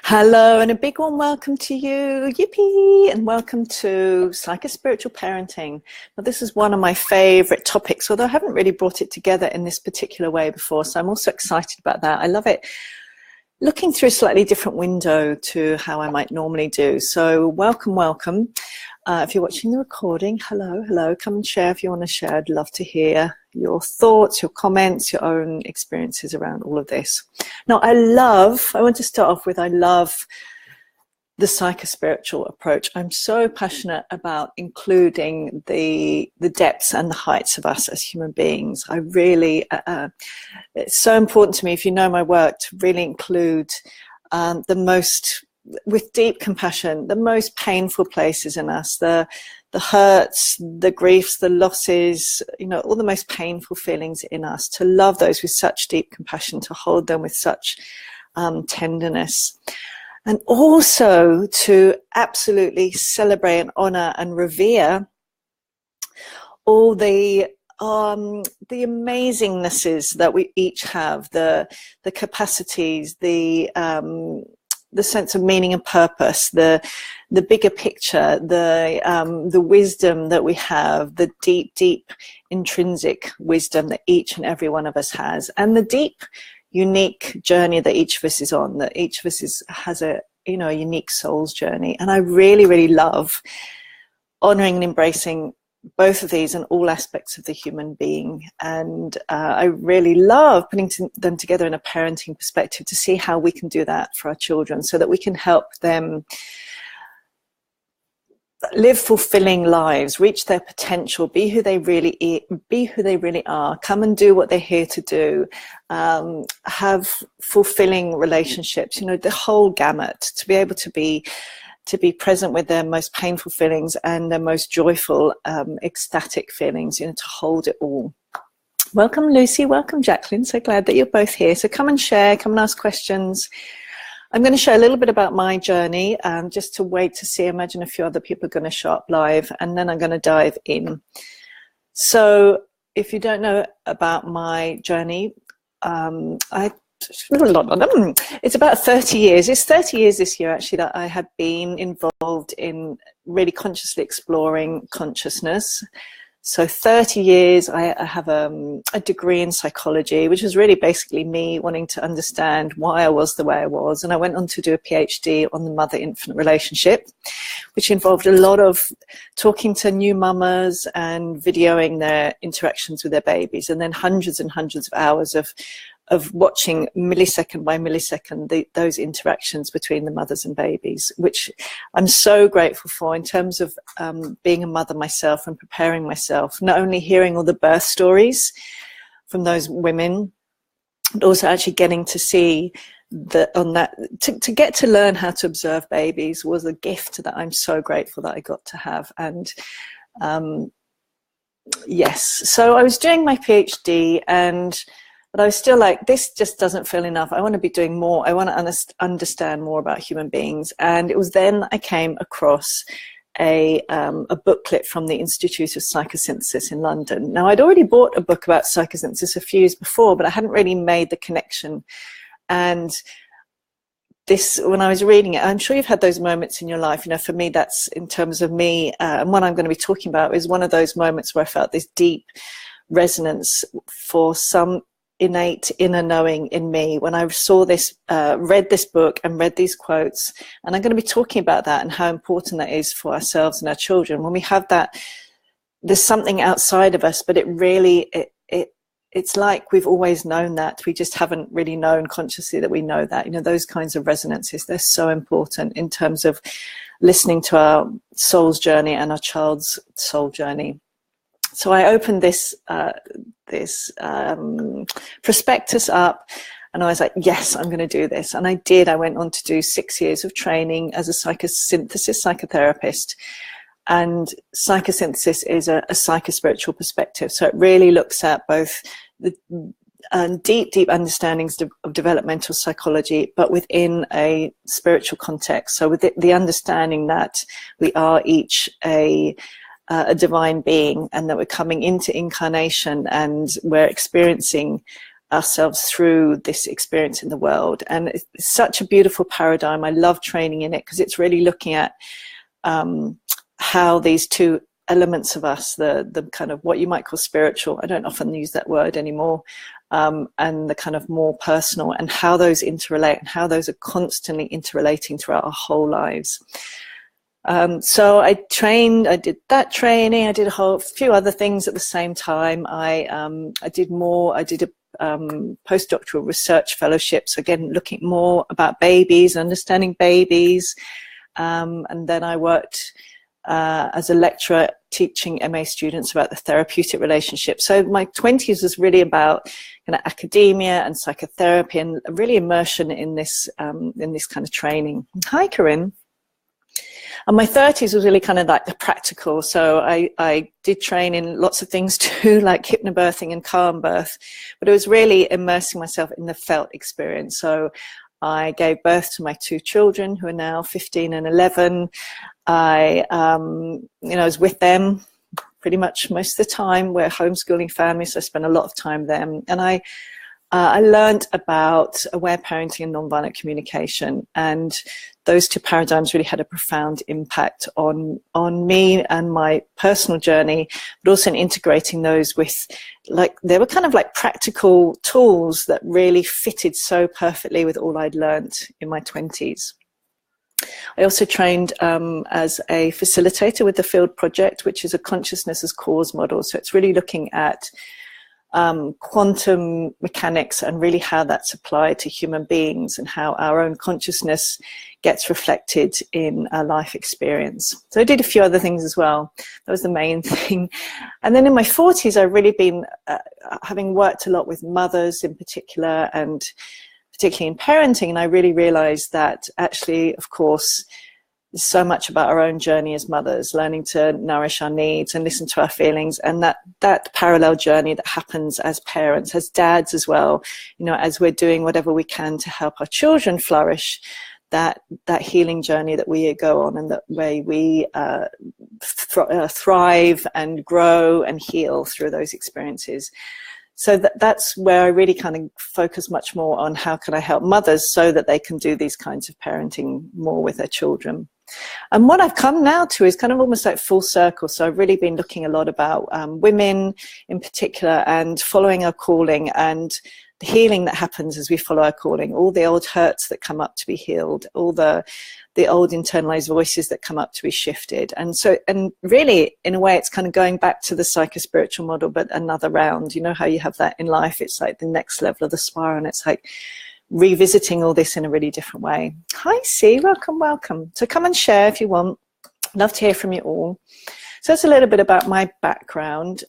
Hello, and a big warm welcome to you, yippee, and welcome to Psychospiritual Parenting. Now, this is one of my favorite topics, although I haven't really brought it together in this particular way before, so I'm also excited about that. I love it. Looking through a slightly different window to how I might normally do. So welcome, welcome. If you're watching the recording, hello. Come and share if you want to share. I'd love to hear your thoughts, your comments, your own experiences around all of this. Now, I want to start off with, I love the psychospiritual approach. I'm so passionate about including the depths and the heights of us as human beings. I really, it's so important to me, if you know my work, to really include with deep compassion, the most painful places in us, the hurts, the griefs, the losses, all the most painful feelings in us, to love those with such deep compassion, to hold them with such tenderness. And also to absolutely celebrate and honor and revere all the amazingnesses that we each have, the capacities, the sense of meaning and purpose, the bigger picture, the wisdom that we have, the deep intrinsic wisdom that each and every one of us has, and the deep unique journey that each of us is on, that each of us has a unique soul's journey. And I really love honoring and embracing both of these and all aspects of the human being. And I really love putting them together in a parenting perspective to see how we can do that for our children, so that we can help them live fulfilling lives, reach their potential, be who they really are, come and do what they're here to do, have fulfilling relationships, the whole gamut, to be able to be present with their most painful feelings and their most joyful, ecstatic feelings, to hold it all. Welcome, Lucy. Welcome, Jacqueline. So glad that you're both here. So come and share, come and ask questions. I'm going to share a little bit about my journey, just to wait to see. Imagine a few other people are going to show up live, and then I'm going to dive in. So if you don't know about my journey, it's about 30 years. It's 30 years this year, actually, that I have been involved in really consciously exploring consciousness. So 30 years, I have a degree in psychology, which was really basically me wanting to understand why I was the way I was. And I went on to do a Ph.D. on the mother-infant relationship, which involved a lot of talking to new mamas and videoing their interactions with their babies, and then hundreds and hundreds of hours of watching millisecond by millisecond those interactions between the mothers and babies, which I'm so grateful for in terms of being a mother myself and preparing myself, not only hearing all the birth stories from those women, but also actually getting to see to get to learn how to observe babies was a gift that I'm so grateful that I got to have. And yes, so I was doing my PhD, but I was still like, this just doesn't feel enough. I want to be doing more. I want to understand more about human beings. And it was then I came across a booklet from the Institute of Psychosynthesis in London. Now, I'd already bought a book about psychosynthesis a few years before, but I hadn't really made the connection. And this, when I was reading it, I'm sure you've had those moments in your life. For me, that's in terms of me, and what I'm going to be talking about is one of those moments where I felt this deep resonance for some innate inner knowing in me when I saw this, read this book and read these quotes. And I'm going to be talking about that and how important that is for ourselves and our children. When we have that, there's something outside of us, but it's like we've always known that. We just haven't really known consciously that we know that. Those kinds of resonances, they're so important in terms of listening to our soul's journey and our child's soul journey. So I opened this prospectus up, and I was like, yes, I'm going to do this. And I did. I went on to do 6 years of training as a psychosynthesis psychotherapist. And psychosynthesis is a psychospiritual perspective. So it really looks at both the deep understandings of developmental psychology, but within a spiritual context. So with the understanding that we are each a divine being, and that we're coming into incarnation and we're experiencing ourselves through this experience in the world. And it's such a beautiful paradigm. I love training in it because it's really looking at how these two elements of us, the kind of what you might call spiritual, I don't often use that word anymore, and the kind of more personal, and how those interrelate and how those are constantly interrelating throughout our whole lives. So I did that training, I did a few other things at the same time. I did a postdoctoral research fellowship, so again looking more about babies, understanding babies, and then I worked as a lecturer teaching MA students about the therapeutic relationship. So my 20s was really about kind of academia and psychotherapy and really immersion in this kind of training. Hi, Corinne. And my 30s was really kind of like the practical. So I did train in lots of things too, like hypnobirthing and calm birth, but it was really immersing myself in the felt experience. So I gave birth to my 2 children who are now 15 and 11. I was with them pretty much most of the time. We're a homeschooling family, so I spent a lot of time with them. And I learned about aware parenting and nonviolent communication, and those 2 paradigms really had a profound impact on me and my personal journey, but also in integrating those with, like, they were kind of like practical tools that really fitted so perfectly with all I'd learned in my 20s. I also trained as a facilitator with the Field Project, which is a consciousness as cause model. So it's really looking at quantum mechanics and really how that's applied to human beings and how our own consciousness gets reflected in our life experience. So I did a few other things as well. That was the main thing. And then in my 40s, I've really been, having worked a lot with mothers in particular, and particularly in parenting, and I really realized that actually, of course, there's so much about our own journey as mothers, learning to nourish our needs and listen to our feelings, and that parallel journey that happens as parents, as dads as well, as we're doing whatever we can to help our children flourish, that healing journey that we go on, and that way we thrive and grow and heal through those experiences. So that's where I really kind of focus much more on how can I help mothers so that they can do these kinds of parenting more with their children. And what I've come now to is kind of almost like full circle. So I've really been looking a lot about women in particular, and following our calling and the healing that happens as we follow our calling, all the old hurts that come up to be healed, all the old internalized voices that come up to be shifted. And really, in a way, it's kind of going back to the psychospiritual model, but another round. You know how you have that in life? It's like the next level of the spiral, and it's like revisiting all this in a really different way. Hi, C, welcome. So come and share if you want. Love to hear from you all. So that's a little bit about my background.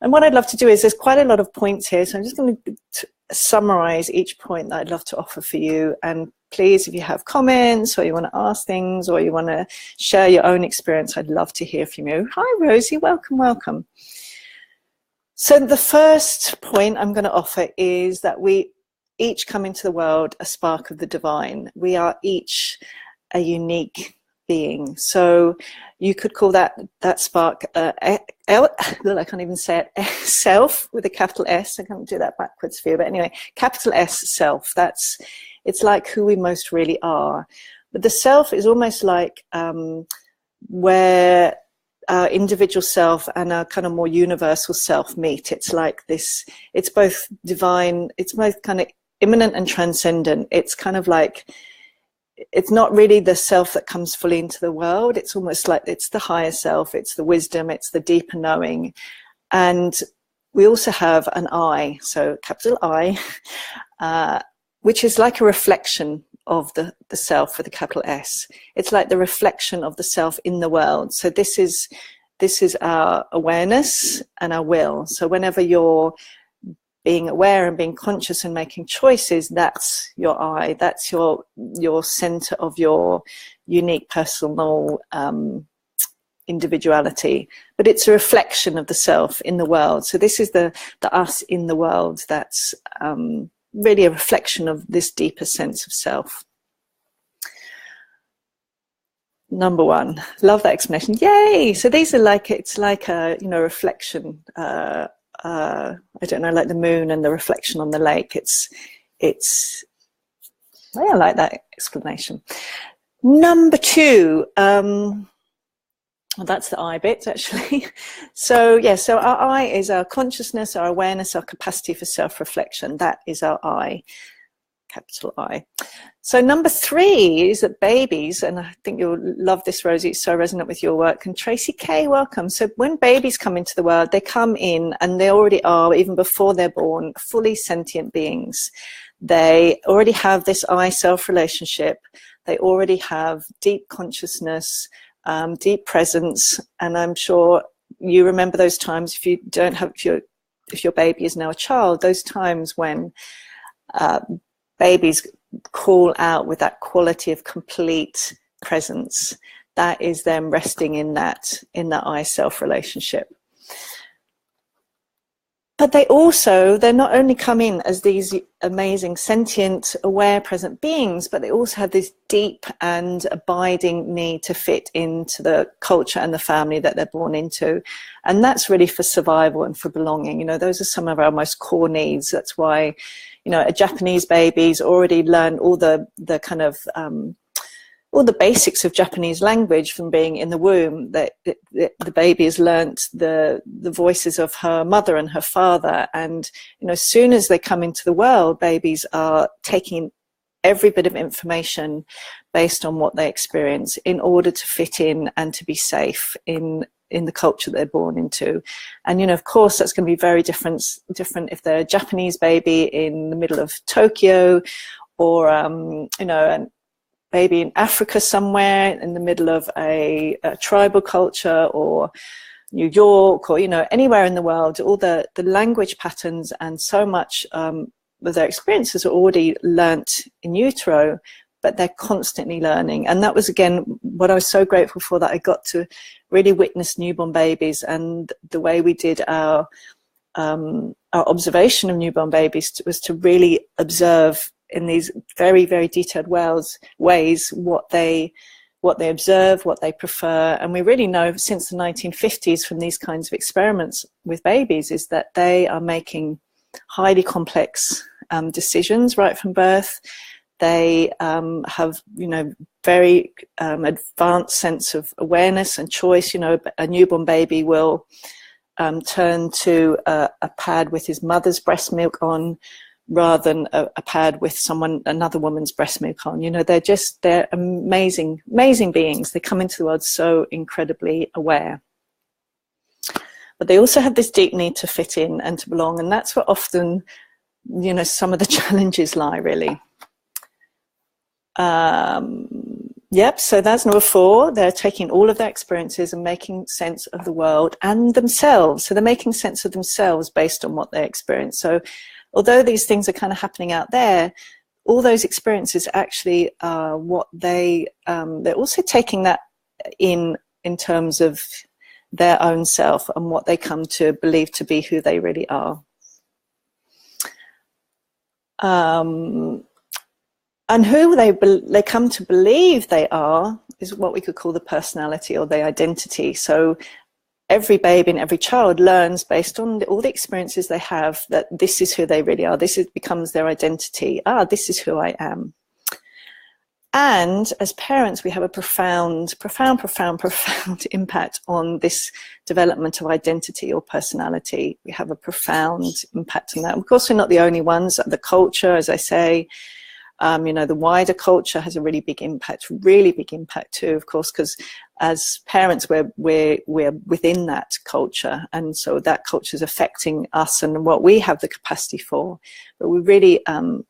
And what I'd love to do is, there's quite a lot of points here, so I'm just going to summarize each point that I'd love to offer for you. And please, if you have comments or you want to ask things or you want to share your own experience, I'd love to hear from you. Hi, Rosie, welcome. So the first point I'm going to offer is that we each come into the world a spark of the divine. We are each a unique being. So you could call that spark I can't even say it, self with a capital S. I can't do that backwards for you, but anyway, capital S, self. It's like who we most really are. But the self is almost like where our individual self and our kind of more universal self meet. It's like this, it's both divine, it's both kind of immanent and transcendent. It's kind of like, it's not really the self that comes fully into the world. It's almost like it's the higher self, it's the wisdom, it's the deeper knowing. And we also have an I, so capital I, which is like a reflection of the self with a capital S. It's like the reflection of the self in the world. So this is our awareness and our will. So whenever you're being aware and being conscious and making choices, that's your I, that's your center of your unique personal individuality. But it's a reflection of the self in the world. So this is the us in the world that's really a reflection of this deeper sense of self. Number one, love that explanation. Yay! So these are like, it's like a reflection I don't know, like the moon and the reflection on the lake. I like that explanation. Number 2, well, that's the I bit, actually. So our I is our consciousness, our awareness, our capacity for self-reflection. That is our I, capital I. So number 3 is that babies, and I think you'll love this, Rosie, it's so resonant with your work, and Tracy K, welcome. So when babies come into the world, they come in and they already are, even before they're born, fully sentient beings. They already have this I-self relationship. They already have deep consciousness, deep presence, and I'm sure you remember those times, if you don't have, if your baby is now a child, those times when babies call out with that quality of complete presence. That is them resting in that I-self relationship. But they're not only come in as these amazing, sentient, aware, present beings, but they also have this deep and abiding need to fit into the culture and the family that they're born into. And that's really for survival and for belonging. You know, those are some of our most core needs. That's why, you know, a Japanese baby's already learned all the kind of all the basics of Japanese language from being in the womb. That the baby has learnt the voices of her mother and her father, and you know, as soon as they come into the world, babies are taking every bit of information based on what they experience in order to fit in and to be safe in the culture they're born into. And you know, of course, that's going to be very different if they're a Japanese baby in the middle of Tokyo, or you know, an baby in Africa somewhere in the middle of a tribal culture, or New York, or you know, anywhere in the world. All the language patterns and so much of their experiences are already learnt in utero, but they're constantly learning. And that was, again, what I was so grateful for, that I got to really witness newborn babies, and the way we did our observation of newborn babies was to really observe in these very, very detailed ways what they observe, what they prefer. And we really know since the 1950s from these kinds of experiments with babies is that they are making highly complex decisions right from birth. They have, you know, very advanced sense of awareness and choice. You know, a newborn baby will turn to a pad with his mother's breast milk on, rather than a pad with another woman's breast milk on. You know, they're amazing beings. They come into the world so incredibly aware. But they also have this deep need to fit in and to belong, and that's where often, you know, some of the challenges lie, really. Yep, so that's number 4. They're taking all of their experiences and making sense of the world and themselves. So they're making sense of themselves based on what they experience. So although these things are kind of happening out there, all those experiences actually are what they're also taking that in terms of their own self and what they come to believe to be who they really are. And who they come to believe they are is what we could call the personality or the identity. So every baby and every child learns based on all the experiences they have that this is who they really are. Becomes their identity. This is who I am. And as parents, we have a profound impact on this development of identity or personality. We have a profound impact on that. Of course, we're not the only ones. The culture, as I say, you know, the wider culture has a really big impact too, of course, because as parents, we're within that culture, and so that culture is affecting us and what we have the capacity for. But we really, you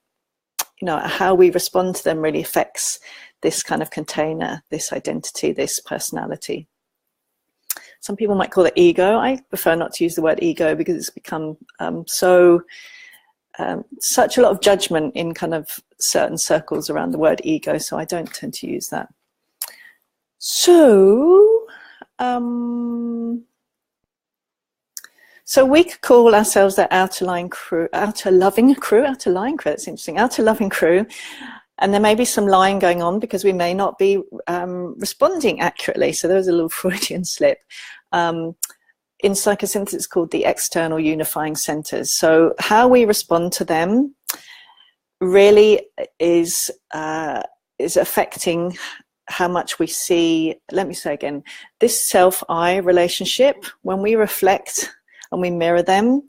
know, how we respond to them really affects this kind of container, this identity, this personality. Some people might call it ego. I prefer not to use the word ego because it's become such a lot of judgment in kind of certain circles around the word ego, so I don't tend to use that. So, so we could call ourselves the outer loving crew, that's interesting, outer loving crew, and there may be some lying going on because we may not be responding accurately, so there was a little Freudian slip. in psychosynthesis it's called the external unifying centers. So how we respond to them really is affecting how much we see. Let me say again, this self-I relationship, when we reflect and we mirror them,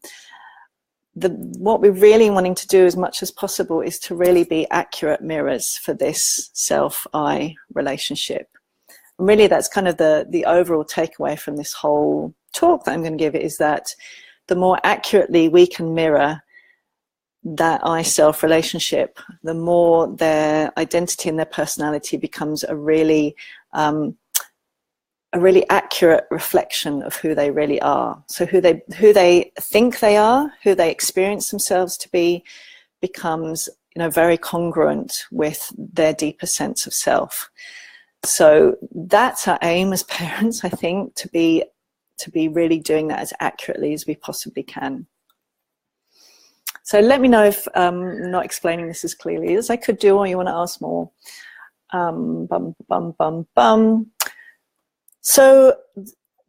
what we're really wanting to do as much as possible is to really be accurate mirrors for this self-I relationship. And really that's kind of the overall takeaway from this whole talk that I'm going to give, is that the more accurately we can mirror that I-self relationship, the more their identity and their personality becomes a really accurate reflection of who they really are. So who they think they are, who they experience themselves to be, becomes, you know, very congruent with their deeper sense of self. So that's our aim as parents, I think, to be really doing that as accurately as we possibly can. So let me know if I'm not explaining this as clearly as I could do, or you want to ask more. So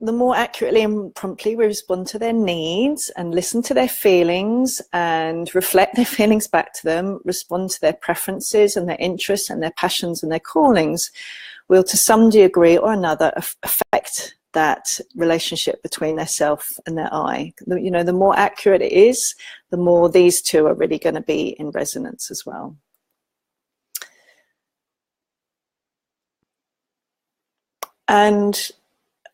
the more accurately and promptly we respond to their needs and listen to their feelings and reflect their feelings back to them, respond to their preferences and their interests and their passions and their callings, will to some degree or another affect that relationship between their self and their I. You know, the more accurate it is, the more these two are really going to be in resonance as well. And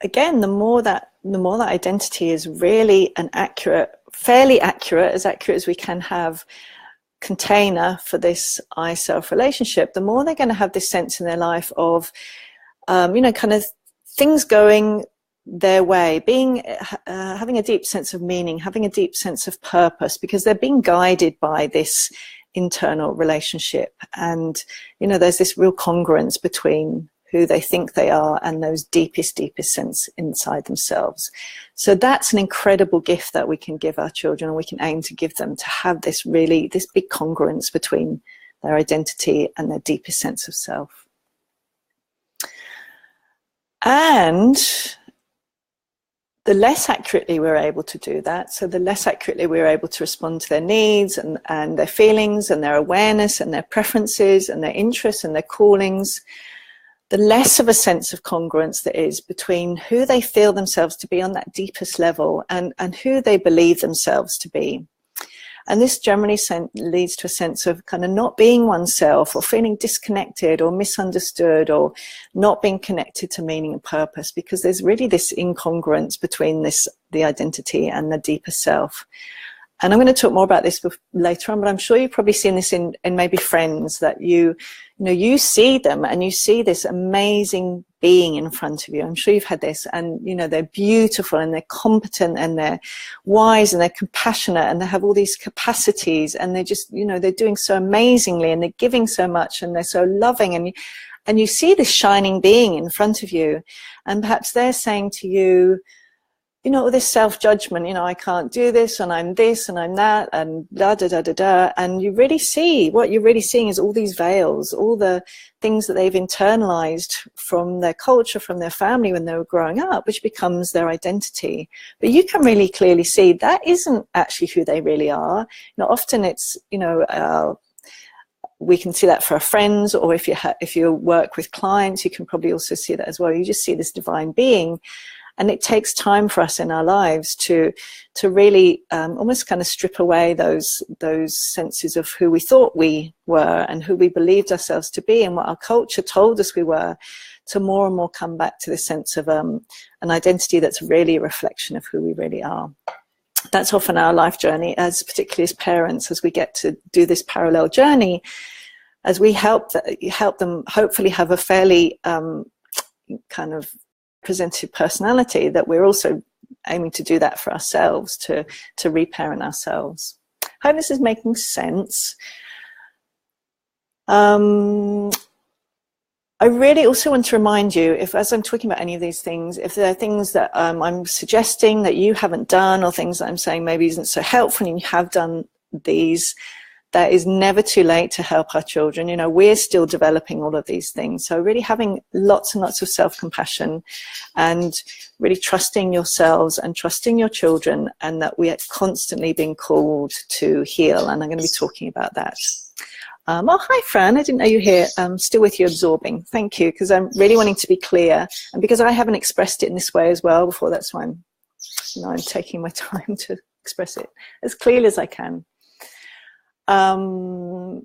again, the more that identity is really an accurate, fairly accurate as we can have, container for this I-self relationship, the more they're going to have this sense in their life of, you know, kind of things going their way, having a deep sense of meaning, having a deep sense of purpose, because they're being guided by this internal relationship. And, you know, there's this real congruence between who they think they are and those deepest sense inside themselves. So that's an incredible gift that we can give our children, and we can aim to give them, to have this big congruence between their identity and their deepest sense of self. And the less accurately we're able to do that, so the less accurately we're able to respond to their needs and their feelings and their awareness and their preferences and their interests and their callings, the less of a sense of congruence there is between who they feel themselves to be on that deepest level and who they believe themselves to be. And this generally leads to a sense of kind of not being oneself, or feeling disconnected or misunderstood, or not being connected to meaning and purpose, because there's really this incongruence between the identity and the deeper self. And I'm going to talk more about this later on, but I'm sure you've probably seen this in maybe friends, that you see them and you see this amazing being in front of you. I'm sure you've had this, and, you know, they're beautiful and they're competent and they're wise and they're compassionate and they have all these capacities, and they're just, you know, they're doing so amazingly and they're giving so much and they're so loving, and you see this shining being in front of you, and perhaps they're saying to you, you know, this self-judgment, you know, I can't do this, and I'm this, and I'm that, and da da da da da. And you really see, what you're really seeing is all these veils, all the things that they've internalized from their culture, from their family when they were growing up, which becomes their identity. But you can really clearly see that isn't actually who they really are. You know, often it's, you know, we can see that for our friends, or if you work with clients, you can probably also see that as well. You just see this divine being. And it takes time for us in our lives to really almost kind of strip away those senses of who we thought we were and who we believed ourselves to be and what our culture told us we were, to more and more come back to the sense of an identity that's really a reflection of who we really are. That's often our life journey, particularly as parents, as we get to do this parallel journey, as we help them hopefully have a fairly kind of presented personality, that we're also aiming to do that for ourselves, to reparent ourselves. I hope this is making sense. I really also want to remind you, as I'm talking about any of these things, if there are things that I'm suggesting that you haven't done, or things that I'm saying maybe isn't so helpful and you have done these, that is never too late to help our children. You know, we're still developing all of these things. So really having lots and lots of self-compassion and really trusting yourselves and trusting your children, and that we are constantly being called to heal. And I'm going to be talking about that. Oh, hi, Fran. I didn't know you were here. I'm still with you, absorbing. Thank you, because I'm really wanting to be clear. And because I haven't expressed it in this way as well before, that's why I'm taking my time to express it as clearly as I can. So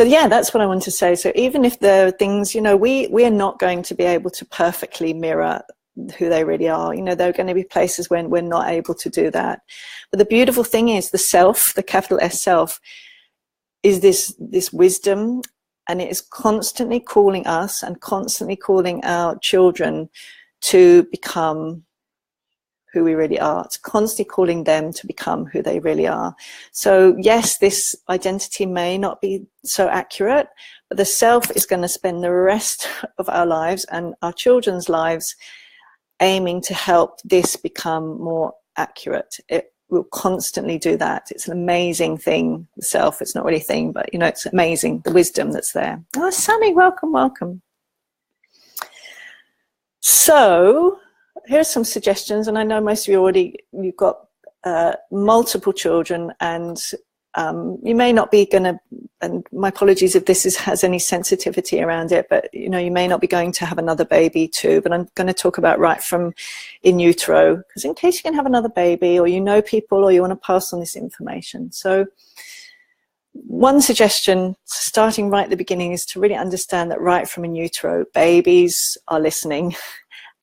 yeah, that's what I want to say. So even if there are things, you know, we are not going to be able to perfectly mirror who they really are. You know, there are going to be places when we're not able to do that. But the beautiful thing is the self, the capital S self, is this wisdom, and it is constantly calling us and constantly calling our children to become who we really are. It's constantly calling them to become who they really are. So yes, this identity may not be so accurate, but the self is going to spend the rest of our lives and our children's lives aiming to help this become more accurate. It will constantly do that. It's an amazing thing, the self. It's not really a thing, but you know, it's amazing, the wisdom that's there. Oh, Sunny, welcome, welcome. So here's some suggestions, and I know most of you you've got multiple children, and you may not be going to, and my apologies if this has any sensitivity around it, but you know, you may not be going to have another baby too, but I'm going to talk about right from in utero, because in case you can have another baby, or you know people, or you want to pass on this information. So one suggestion, starting right at the beginning, is to really understand that right from in utero, babies are listening.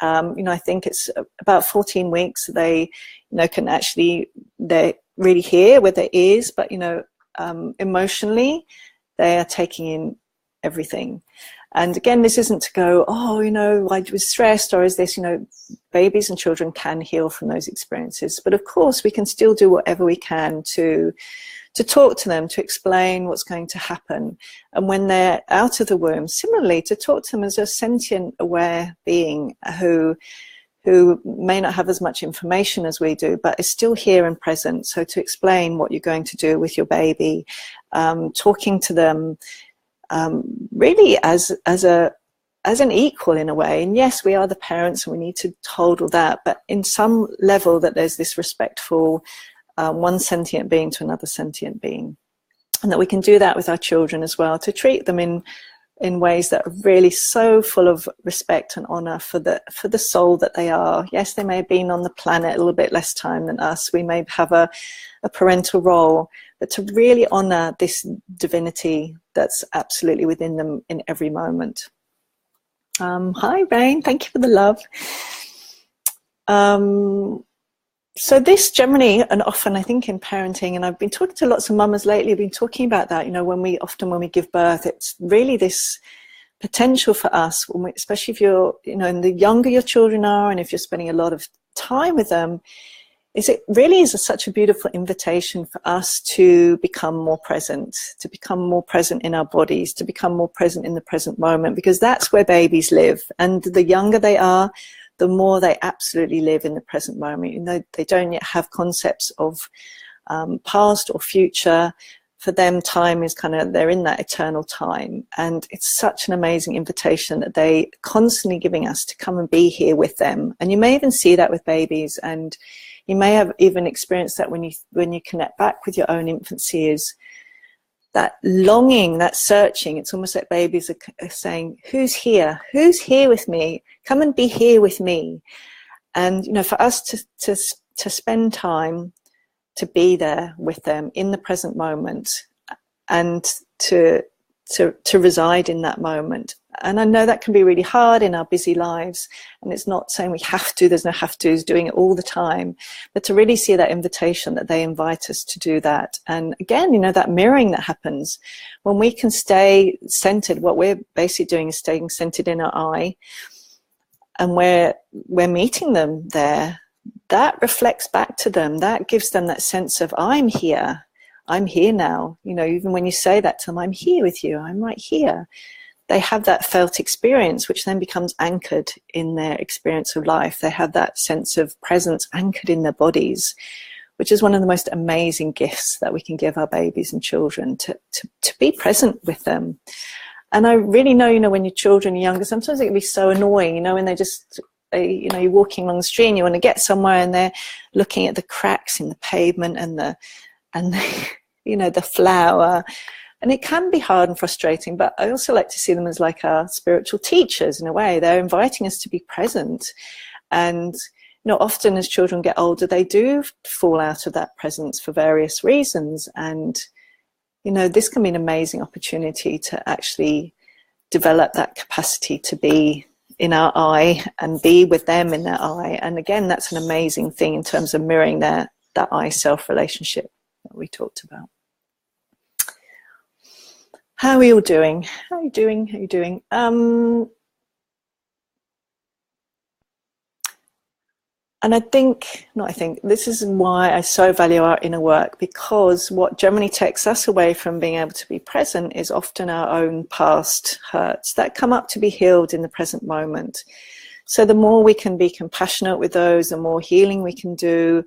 You know, I think it's about 14 weeks they, you know, can actually, they really hear with their ears, but, you know, emotionally, they are taking in everything. And again, this isn't to go, oh, you know, I was stressed, or is this, you know, babies and children can heal from those experiences. But of course, we can still do whatever we can to talk to them, to explain what's going to happen. And when they're out of the womb, similarly, to talk to them as a sentient, aware being who may not have as much information as we do, but is still here and present. So to explain what you're going to do with your baby, talking to them really as an equal in a way. And yes, we are the parents and we need to hold all that, but in some level that there's this respectful one sentient being to another sentient being, and that we can do that with our children as well, to treat them in ways that are really so full of respect and honor for the soul that they are. Yes, they may have been on the planet a little bit less time than us. We may have a parental role, but to really honor this divinity that's absolutely within them in every moment. Hi, Rain. Thank you for the love. So this generally and often, I think, in parenting, and I've been talking to lots of mamas lately, I've been talking about that, you know, when we give birth, it's really this potential for us, especially if you're, you know, and the younger your children are, and if you're spending a lot of time with them, it really is such a beautiful invitation for us to become more present in our bodies, to become more present in the present moment, because that's where babies live. And the younger they are, the more they absolutely live in the present moment. You know, they don't yet have concepts of past or future. For them, time is they're in that eternal time. And it's such an amazing invitation that they constantly giving us to come and be here with them. And you may even see that with babies, and you may have even experienced that when you connect back with your own infancy, is that longing, that searching. It's almost like babies are saying, who's here? Who's here with me? Come and be here with me. And, you know, for us to spend time to be there with them in the present moment, and to reside in that moment. And I know that can be really hard in our busy lives, and it's not saying we have to, there's no have to's, doing it all the time, but to really see that invitation that they invite us to do that. And again, you know, that mirroring that happens when we can stay centered. What we're basically doing is staying centered in our eye, and we're meeting them there. That reflects back to them. That gives them that sense of, I'm here now. You know, even when you say that to them, I'm here with you, I'm right here. They have that felt experience, which then becomes anchored in their experience of life. They have that sense of presence anchored in their bodies, which is one of the most amazing gifts that we can give our babies and children, to be present with them. And I really know, you know, when your children are younger, sometimes it can be so annoying, you know, when you know, you're walking along the street and you want to get somewhere and they're looking at the cracks in the pavement and the you know, the flour. And it can be hard and frustrating, but I also like to see them as like our spiritual teachers in a way. They're inviting us to be present. And, you know, often as children get older, they do fall out of that presence for various reasons. And, you know, this can be an amazing opportunity to actually develop that capacity to be in our eye and be with them in their eye. And again, that's an amazing thing in terms of mirroring that I-self relationship that we talked about. How are you all doing? How are you doing? How are you doing? And this is why I so value our inner work, because what generally takes us away from being able to be present is often our own past hurts that come up to be healed in the present moment. So the more we can be compassionate with those, the more healing we can do,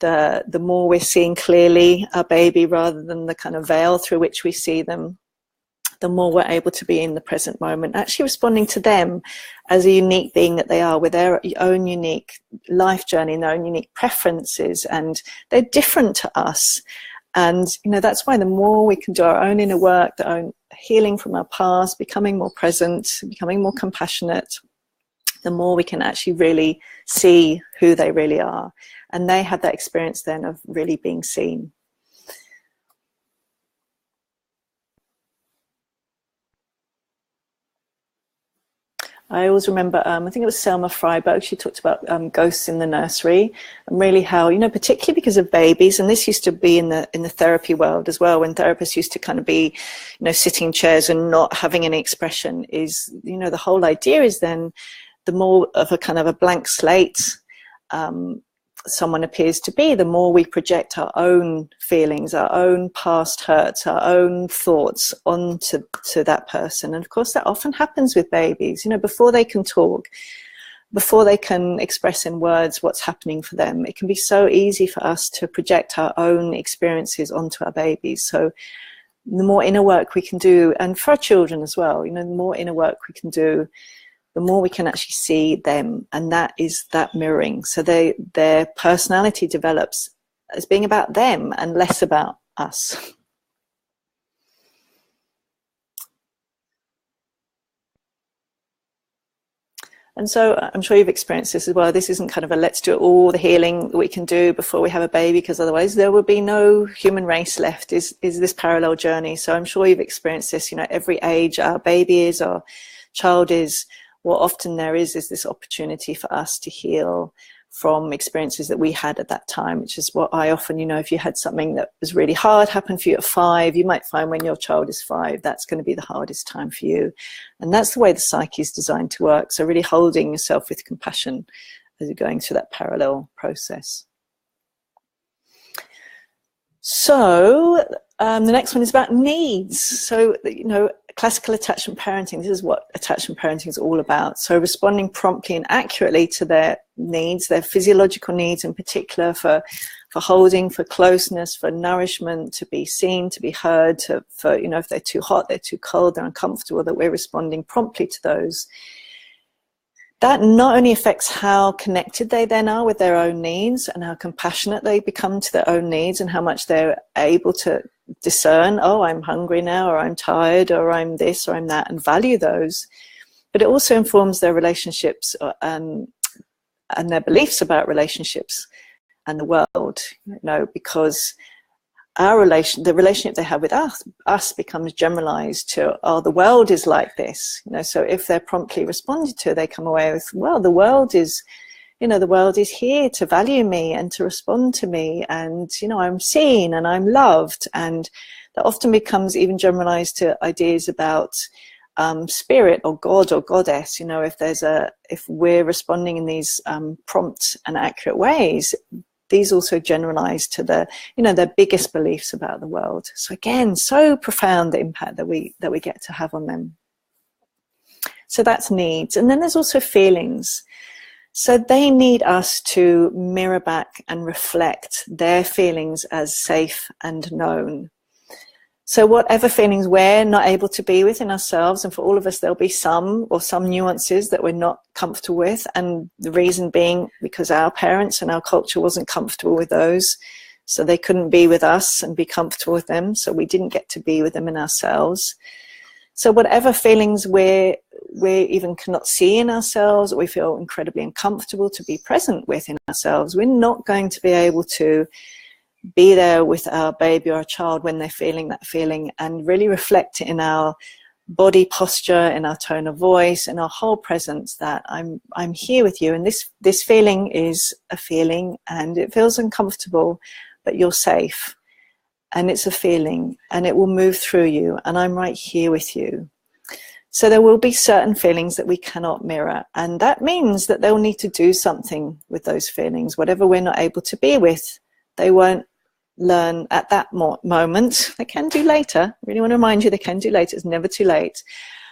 the more we're seeing clearly our baby rather than the kind of veil through which we see them, the more we're able to be in the present moment, actually responding to them as a unique being that they are, with their own unique life journey and their own unique preferences, and they're different to us. And, you know, that's why the more we can do our own inner work, the own healing from our past, becoming more present, becoming more compassionate, the more we can actually really see who they really are. And they have that experience then of really being seen. I always remember, I think it was Selma Freiberg, she talked about ghosts in the nursery, and really how, you know, particularly because of babies, and this used to be in the therapy world as well, when therapists used to kind of be, you know, sitting in chairs and not having any expression, is, you know, the whole idea is then the more of a kind of a blank slate someone appears to be, the more we project our own feelings, our own past hurts, our own thoughts onto that person. And of course that often happens with babies, you know, before they can talk, before they can express in words what's happening for them. It can be so easy for us to project our own experiences onto our babies. So the more inner work we can do, and for our children as well, you know, the more inner work we can do, the more we can actually see them, and that is that mirroring. So their personality develops as being about them and less about us. And so I'm sure you've experienced this as well. This isn't kind of a let's do all the healing that we can do before we have a baby, because otherwise there will be no human race left, is this parallel journey. So I'm sure you've experienced this, you know, every age our baby is, our child is, what often there is this opportunity for us to heal from experiences that we had at that time, which is what I often, you know, if you had something that was really hard happen for you at 5, you might find when your child is 5, that's going to be the hardest time for you. And that's the way the psyche is designed to work. So really holding yourself with compassion as you're going through that parallel process. So the next one is about needs. So, you know, classical attachment parenting, this is what attachment parenting is all about. So responding promptly and accurately to their needs, their physiological needs in particular, for holding, for closeness, for nourishment, to be seen, to be heard, for, you know, if they're too hot, they're too cold, they're uncomfortable, that we're responding promptly to those. That not only affects how connected they then are with their own needs and how compassionate they become to their own needs and how much they're able to discern, oh, I'm hungry now, or I'm tired, or I'm this, or I'm that, and value those. But it also informs their relationships and their beliefs about relationships and the world, you know, because the relationship they have with us becomes generalized to, oh, the world is like this, you know. So if they're promptly responded to, they come away with, well, the world is, you know, the world is here to value me and to respond to me, and, you know, I'm seen and I'm loved. And that often becomes even generalized to ideas about spirit or God or goddess. You know, if we're responding in these prompt and accurate ways, these also generalize to the, you know, their biggest beliefs about the world. So again, so profound the impact that we get to have on them. So that's needs. And then there's also feelings. So they need us to mirror back and reflect their feelings as safe and known. So whatever feelings we're not able to be with in ourselves, and for all of us there'll be some nuances that we're not comfortable with, and the reason being because our parents and our culture wasn't comfortable with those, so they couldn't be with us and be comfortable with them, so we didn't get to be with them in ourselves. So whatever feelings we even cannot see in ourselves, or we feel incredibly uncomfortable to be present with in ourselves, we're not going to be able to be there with our baby or our child when they're feeling that feeling, and really reflect it in our body posture, in our tone of voice, in our whole presence, that I'm here with you, and this feeling is a feeling, and it feels uncomfortable, but you're safe. And it's a feeling, and it will move through you, and I'm right here with you. So there will be certain feelings that we cannot mirror, and that means that they'll need to do something with those feelings. Whatever we're not able to be with, they won't learn at that moment. They can do later. I really want to remind you, they can do later. It's never too late.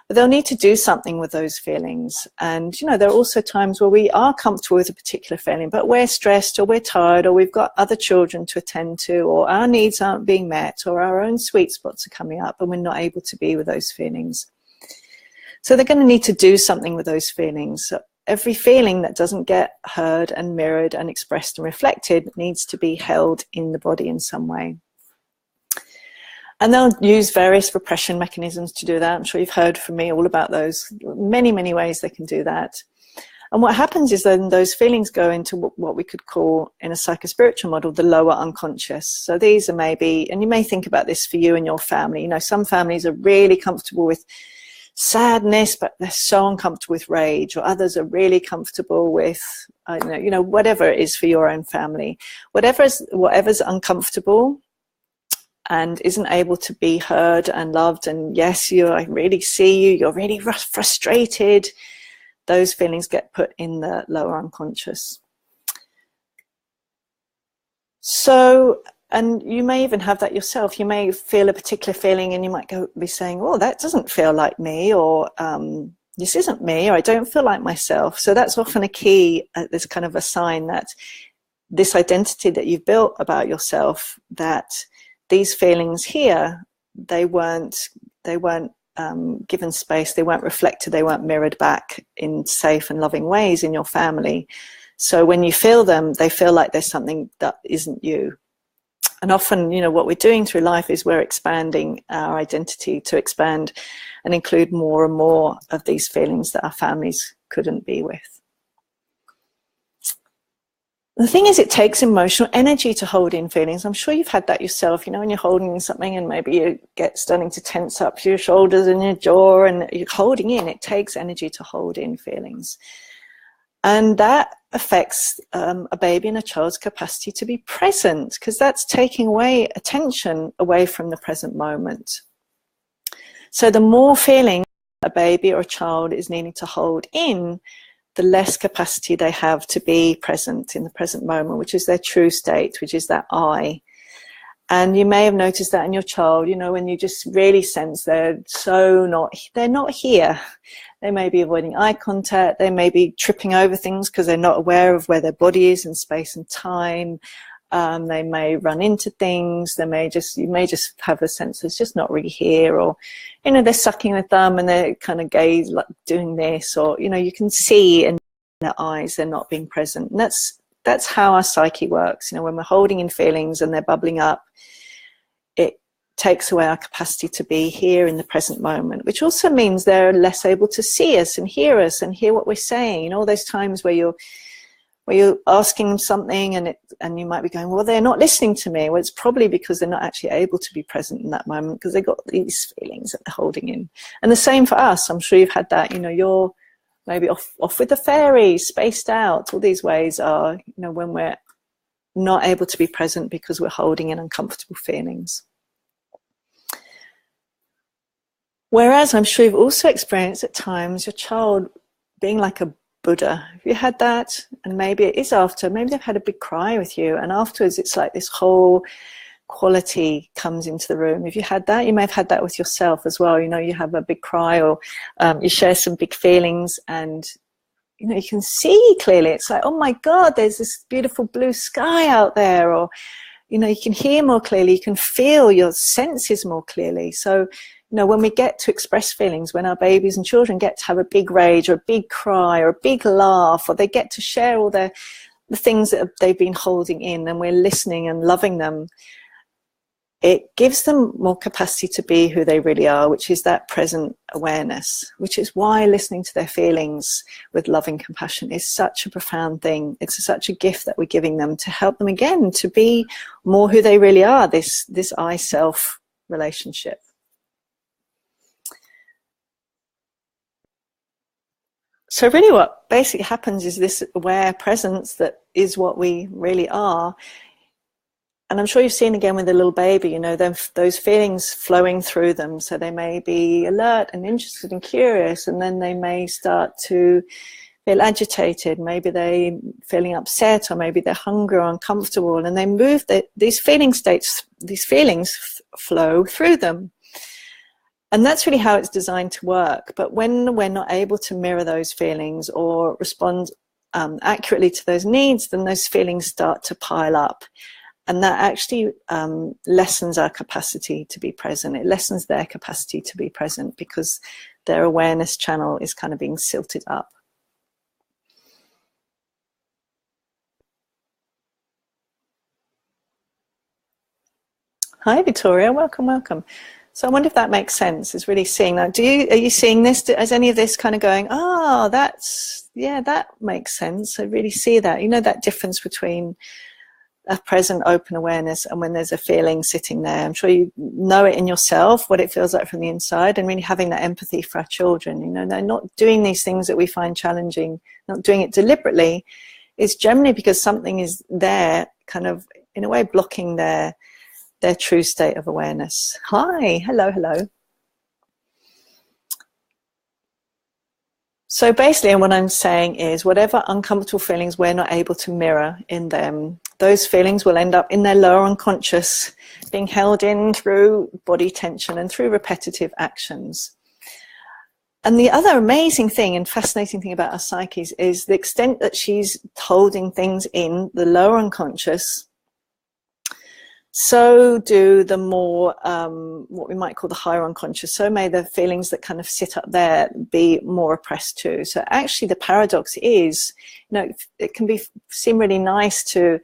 But they'll need to do something with those feelings. And, you know, there are also times where we are comfortable with a particular feeling, but we're stressed, or we're tired, or we've got other children to attend to, or our needs aren't being met, or our own sweet spots are coming up, and we're not able to be with those feelings. So they're going to need to do something with those feelings. So every feeling that doesn't get heard and mirrored and expressed and reflected needs to be held in the body in some way. And they'll use various repression mechanisms to do that. I'm sure you've heard from me all about those. Many, many ways they can do that. And what happens is then those feelings go into what we could call, in a psychospiritual model, the lower unconscious. So these are maybe, and you may think about this for you and your family, you know, some families are really comfortable with sadness, but they're so uncomfortable with rage, or others are really comfortable with, you know, whatever it is for your own family. Whatever's uncomfortable and isn't able to be heard and loved, and yes, I really see you, you're really frustrated, those feelings get put in the lower unconscious. So, and you may even have that yourself. You may feel a particular feeling and you might be saying, oh, that doesn't feel like me, or this isn't me, or I don't feel like myself. So that's often a key, there's kind of a sign that this identity that you've built about yourself, that these feelings here, they weren't given space, they weren't reflected, they weren't mirrored back in safe and loving ways in your family. So when you feel them, they feel like there's something that isn't you. And often, you know, what we're doing through life is we're expanding our identity to expand and include more and more of these feelings that our families couldn't be with. The thing is, it takes emotional energy to hold in feelings. I'm sure you've had that yourself, you know, when you're holding in something and maybe you get starting to tense up your shoulders and your jaw and you're holding in. It takes energy to hold in feelings. And that affects a baby and a child's capacity to be present, because that's taking away attention away from the present moment. So the more feeling a baby or a child is needing to hold in, the less capacity they have to be present in the present moment, which is their true state, which is that I. And you may have noticed that in your child, you know, when you just really sense they're not here. They may be avoiding eye contact, they may be tripping over things because they're not aware of where their body is in space and time. They may run into things, you may just have a sense it's just not really here, or, you know, they're sucking their thumb and they're kind of gaze like doing this, or, you know, you can see in their eyes they're not being present. And that's how our psyche works. You know, when we're holding in feelings and they're bubbling up, it takes away our capacity to be here in the present moment, which also means they're less able to see us and hear what we're saying. You know, all those times where you're asking them something and you might be going, well, they're not listening to me. Well, it's probably because they're not actually able to be present in that moment, because they've got these feelings that they're holding in. And the same for us. I'm sure you've had that, you know, you're maybe off with the fairies, spaced out. All these ways are, you know, when we're not able to be present because we're holding in uncomfortable feelings. Whereas I'm sure you've also experienced at times your child being like a Buddha. Have you had that? And maybe it is maybe they've had a big cry with you, and afterwards it's like this whole quality comes into the room. If you had that, you may have had that with yourself as well. You know, you have a big cry, or you share some big feelings, and you know, you can see clearly. It's like, oh my God, there's this beautiful blue sky out there. Or, you know, you can hear more clearly, you can feel your senses more clearly. So, you know, when we get to express feelings, when our babies and children get to have a big rage or a big cry or a big laugh, or they get to share all the things that they've been holding in, and we're listening and loving them, it gives them more capacity to be who they really are, which is that present awareness, which is why listening to their feelings with loving compassion is such a profound thing. It's such a gift that we're giving them to help them again to be more who they really are, this I-self relationship. So really what basically happens is this aware presence that is what we really are. And I'm sure you've seen again with a little baby, you know, those feelings flowing through them. So they may be alert and interested and curious, and then they may start to feel agitated. Maybe they're feeling upset, or maybe they're hungry or uncomfortable, and they move these feeling states, these feelings flow through them. And that's really how it's designed to work. But when we're not able to mirror those feelings or respond accurately to those needs, then those feelings start to pile up. And that actually lessens our capacity to be present. It lessens their capacity to be present because their awareness channel is kind of being silted up. Hi, Victoria. Welcome, welcome. So I wonder if that makes sense, is really seeing that. Are you seeing this, as any of this kind of going, oh, that makes sense. I really see that. You know, that difference between a present open awareness and when there's a feeling sitting there. I'm sure you know it in yourself, what it feels like from the inside, and really having that empathy for our children. You know, they're not doing these things that we find challenging, not doing it deliberately. It's generally because something is there, kind of in a way blocking their true state of awareness. Hi, hello, hello. So basically what I'm saying is whatever uncomfortable feelings we're not able to mirror in them, those feelings will end up in their lower unconscious, being held in through body tension and through repetitive actions. And the other amazing thing and fascinating thing about our psyches is the extent that she's holding things in the lower unconscious. So do the more, what we might call the higher unconscious. So may the feelings that kind of sit up there be more oppressed too. So actually the paradox is, you know, it can seem really nice to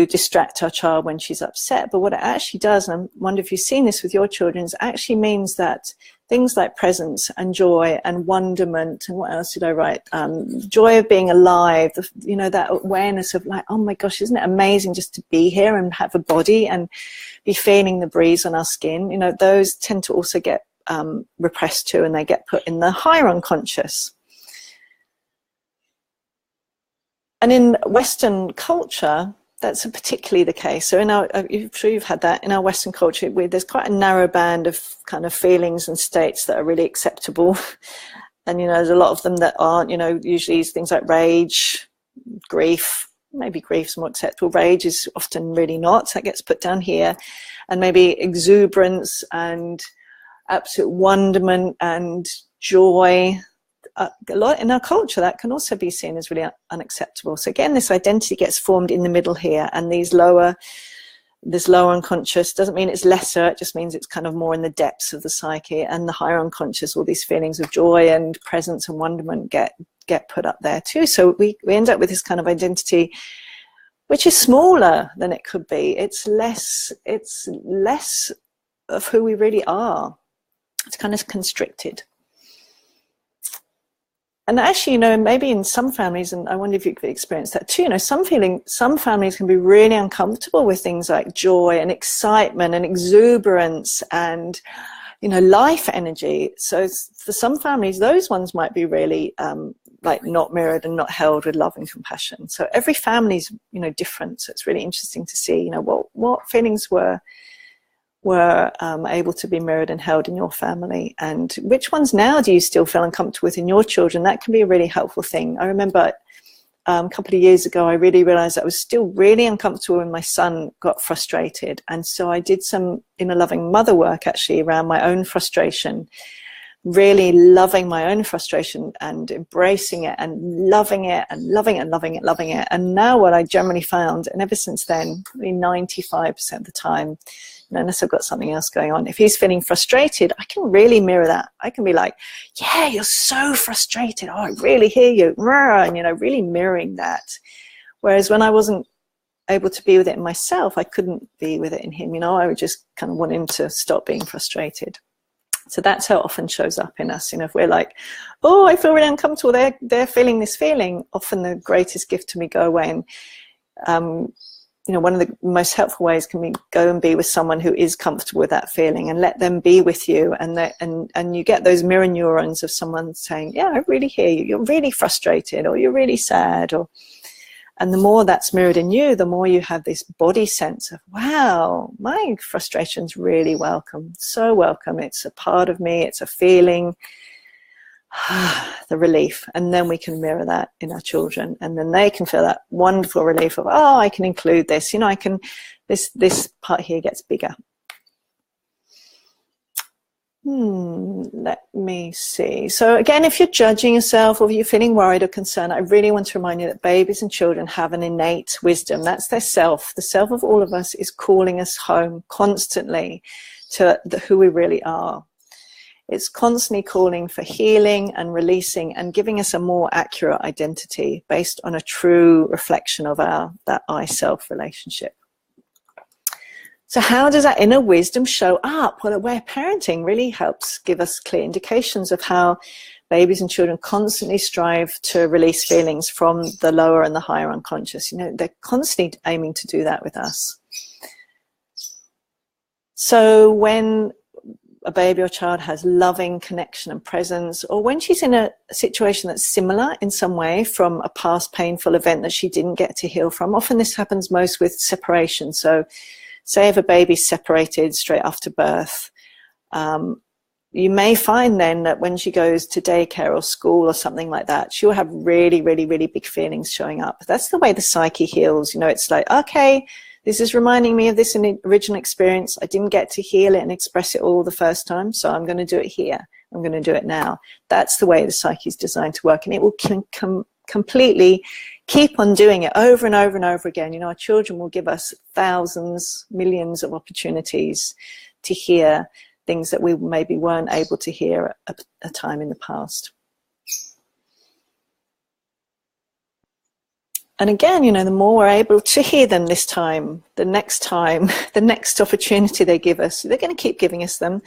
distract our child when she's upset. But what it actually does, and I wonder if you've seen this with your children, is actually means that things like presence and joy and wonderment, and what else did I write? Joy of being alive, you know, that awareness of like, oh my gosh, isn't it amazing just to be here and have a body and be feeling the breeze on our skin? You know, those tend to also get repressed too, and they get put in the higher unconscious. And in Western culture, that's particularly the case. So I'm sure you've had that in our Western culture, there's quite a narrow band of kind of feelings and states that are really acceptable. And, you know, there's a lot of them that aren't, you know, usually things like rage, grief. Maybe grief's more acceptable. Rage is often really not. So that gets put down here. And maybe exuberance and absolute wonderment and joy. A lot in our culture that can also be seen as really unacceptable. So again, this identity gets formed in the middle here, and this lower unconscious doesn't mean it's lesser, it just means it's kind of more in the depths of the psyche, and the higher unconscious, all these feelings of joy and presence and wonderment get put up there too. So we end up with this kind of identity which is smaller than it could be. It's less of who we really are. It's kind of constricted. And actually, you know, maybe in some families, and I wonder if you could experience that too, you know, some families can be really uncomfortable with things like joy and excitement and exuberance and, you know, life energy. So for some families, those ones might be really like not mirrored and not held with love and compassion. So every family is, you know, different. So it's really interesting to see, you know, what feelings were able to be mirrored and held in your family, and which ones now do you still feel uncomfortable with in your children. That can be a really helpful thing. I remember a couple of years ago, I really realized I was still really uncomfortable when my son got frustrated, and so I did some inner loving mother work actually around my own frustration. really loving my own frustration and embracing it and loving it and loving it and loving it, loving it. And now what I generally found, and ever since then, probably 95% of the time, unless I've got something else going on, if he's feeling frustrated, I can really mirror that. I can be like, yeah, you're so frustrated. Oh, I really hear you. And, really mirroring that. Whereas when I wasn't able to be with it in myself, I couldn't be with it in him. I would just kind of want him to stop being frustrated. So that's how it often shows up in us. If we're like, oh, I feel really uncomfortable, they're feeling this feeling, often the greatest gift to me go away. And one of the most helpful ways can be go and be with someone who is comfortable with that feeling and let them be with you. And you get those mirror neurons of someone saying, yeah, I really hear you. You're really frustrated, or you're really sad. And the more that's mirrored in you, the more you have this body sense of, wow, my frustration's really welcome. So welcome. It's a part of me. It's a feeling. The relief. And then we can mirror that in our children, and then they can feel that wonderful relief of, oh, I can include this, this part here gets bigger. Let me see. So again, if you're judging yourself or you're feeling worried or concerned, I really want to remind you that babies and children have an innate wisdom. That's their self. The self of all of us is calling us home constantly to who we really are. It's constantly calling for healing and releasing and giving us a more accurate identity based on a true reflection of that I-self relationship. So how does that inner wisdom show up? Well, where parenting really helps give us clear indications of how babies and children constantly strive to release feelings from the lower and the higher unconscious. They're constantly aiming to do that with us. So when a baby or child has loving connection and presence, or when she's in a situation that's similar in some way from a past painful event that she didn't get to heal from, often this happens most with separation. So say if a baby's separated straight after birth, you may find then that when she goes to daycare or school or something like that, she'll have really, really, really big feelings showing up. That's the way the psyche heals. It's like, okay, this is reminding me of this original experience. I didn't get to heal it and express it all the first time, so I'm going to do it here. I'm going to do it now. That's the way the psyche is designed to work, and it will completely keep on doing it over and over and over again. Our children will give us thousands, millions of opportunities to hear things that we maybe weren't able to hear at a time in the past. And again, the more we're able to hear them this time, the next opportunity they give us, they're going to keep giving us them.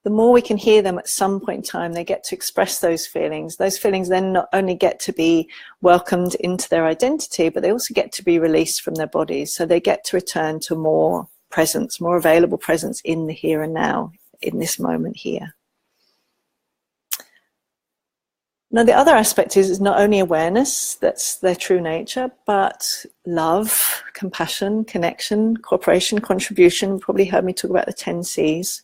The more we can hear them at some point in time, they get to express those feelings. Those feelings then not only get to be welcomed into their identity, but they also get to be released from their bodies. So they get to return to more presence, more available presence in the here and now, in this moment here. Now, the other aspect is not only awareness, that's their true nature, but love, compassion, connection, cooperation, contribution. You probably heard me talk about the 10 C's.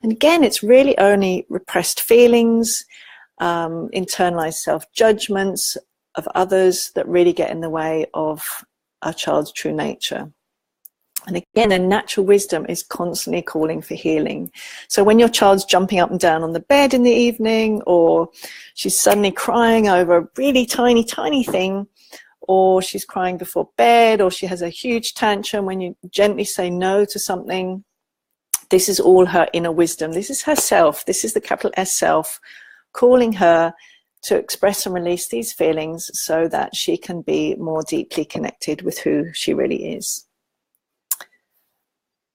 And again, it's really only repressed feelings, internalized self-judgments of others that really get in the way of our child's true nature. And again, a natural wisdom is constantly calling for healing. So when your child's jumping up and down on the bed in the evening, or she's suddenly crying over a really tiny, tiny thing, or she's crying before bed, or she has a huge tantrum when you gently say no to something, this is all her inner wisdom. This is herself. This is the capital S self calling her to express and release these feelings so that she can be more deeply connected with who she really is.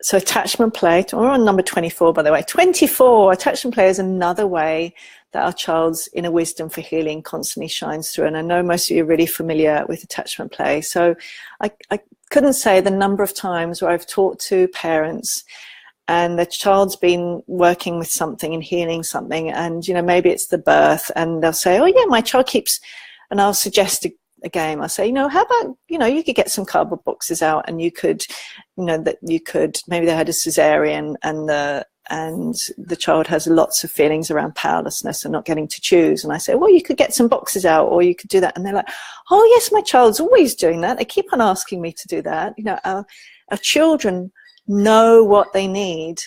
So attachment play, we're on number 24, by the way. 24, attachment play is another way that our child's inner wisdom for healing constantly shines through. And I know most of you are really familiar with attachment play. So I couldn't say the number of times where I've talked to parents and the child's been working with something and healing something, and maybe it's the birth, and they'll say, oh yeah, my child keeps, and I'll suggest a game. I say, how about, you could get some cardboard boxes out, and you could, maybe they had a cesarean, and the child has lots of feelings around powerlessness and not getting to choose. And I say, well, you could get some boxes out, or you could do that. And they're like, oh yes, my child's always doing that. They keep on asking me to do that. Our children know what they need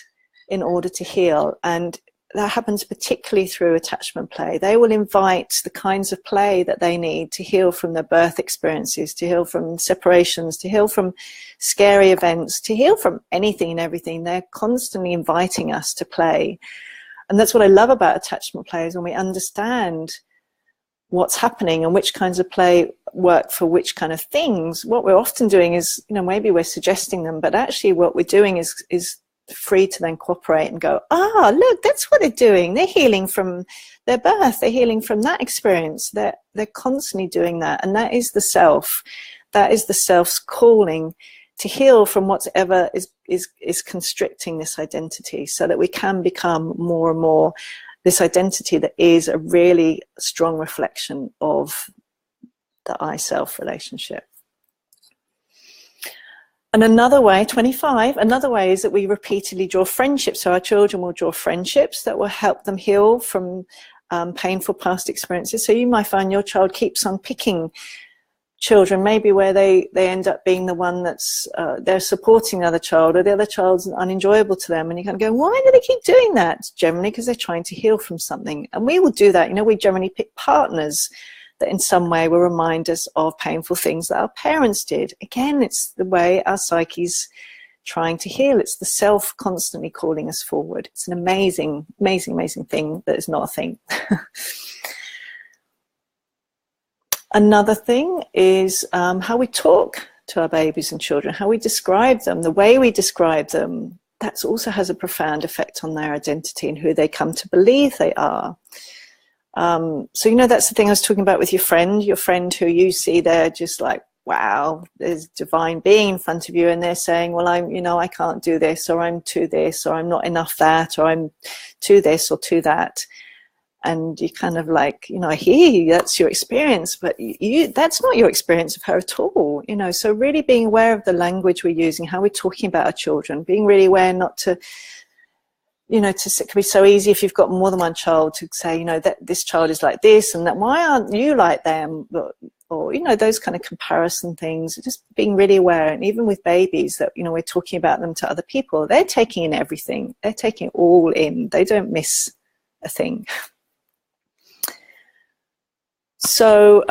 in order to heal. And that happens particularly through attachment play. They will invite the kinds of play that they need to heal from their birth experiences, to heal from separations, to heal from scary events, to heal from anything and everything. They're constantly inviting us to play. And that's what I love about attachment play, is when we understand what's happening and which kinds of play work for which kind of things. What we're often doing is, maybe we're suggesting them, but actually what we're doing is free to then cooperate and go, look, that's what they're doing. They're healing from their birth. They're healing from that experience. They're constantly doing that. And that is the self. That is the self's calling to heal from whatever is constricting this identity, so that we can become more and more this identity that is a really strong reflection of the I-self relationship. And another way, 25, another way is that we repeatedly draw friendships. So our children will draw friendships that will help them heal from painful past experiences. So you might find your child keeps on picking children, maybe where they end up being the one that's, they're supporting the other child, or the other child's unenjoyable to them. And you kind of go, why do they keep doing that? It's generally because they're trying to heal from something. And we will do that. We generally pick partners that in some way will remind us of painful things that our parents did. Again, it's the way our psyche's trying to heal. It's the self constantly calling us forward. It's an amazing, amazing, amazing thing that is not a thing. Another thing is how we talk to our babies and children, how we describe them, the way we describe them. That also has a profound effect on their identity and who they come to believe they are. So, that's the thing I was talking about with your friend who you see there just like, wow, there's a divine being in front of you, and they're saying, well, I can't do this, or I'm too this, or I'm not enough that, or I'm too this or too that. And you kind of like, I hear you, that's your experience, but that's not your experience of her at all, So really being aware of the language we're using, how we're talking about our children, being really aware not to, it can be so easy if you've got more than one child to say, that this child is like this, and that why aren't you like them? Or those kind of comparison things, just being really aware. And even with babies that, we're talking about them to other people, they're taking in everything. They're taking it all in. They don't miss a thing. So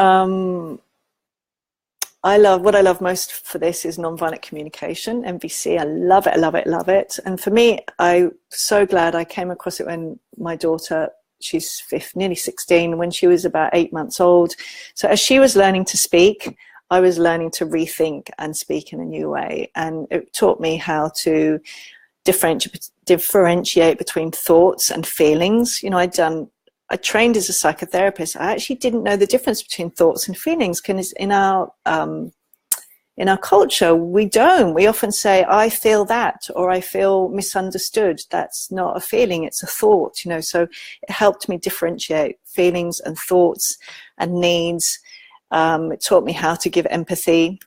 what I love most for this is nonviolent communication, NVC. I love it, I love it, love it. And for me, I'm so glad I came across it when my daughter, she's nearly 16, when she was about 8 months old. So as she was learning to speak, I was learning to rethink and speak in a new way. And it taught me how to differentiate between thoughts and feelings. I trained as a psychotherapist. I actually didn't know the difference between thoughts and feelings, because in our culture, we don't. We often say, I feel that, or I feel misunderstood. That's not a feeling, it's a thought, So it helped me differentiate feelings and thoughts and needs. It taught me how to give empathy.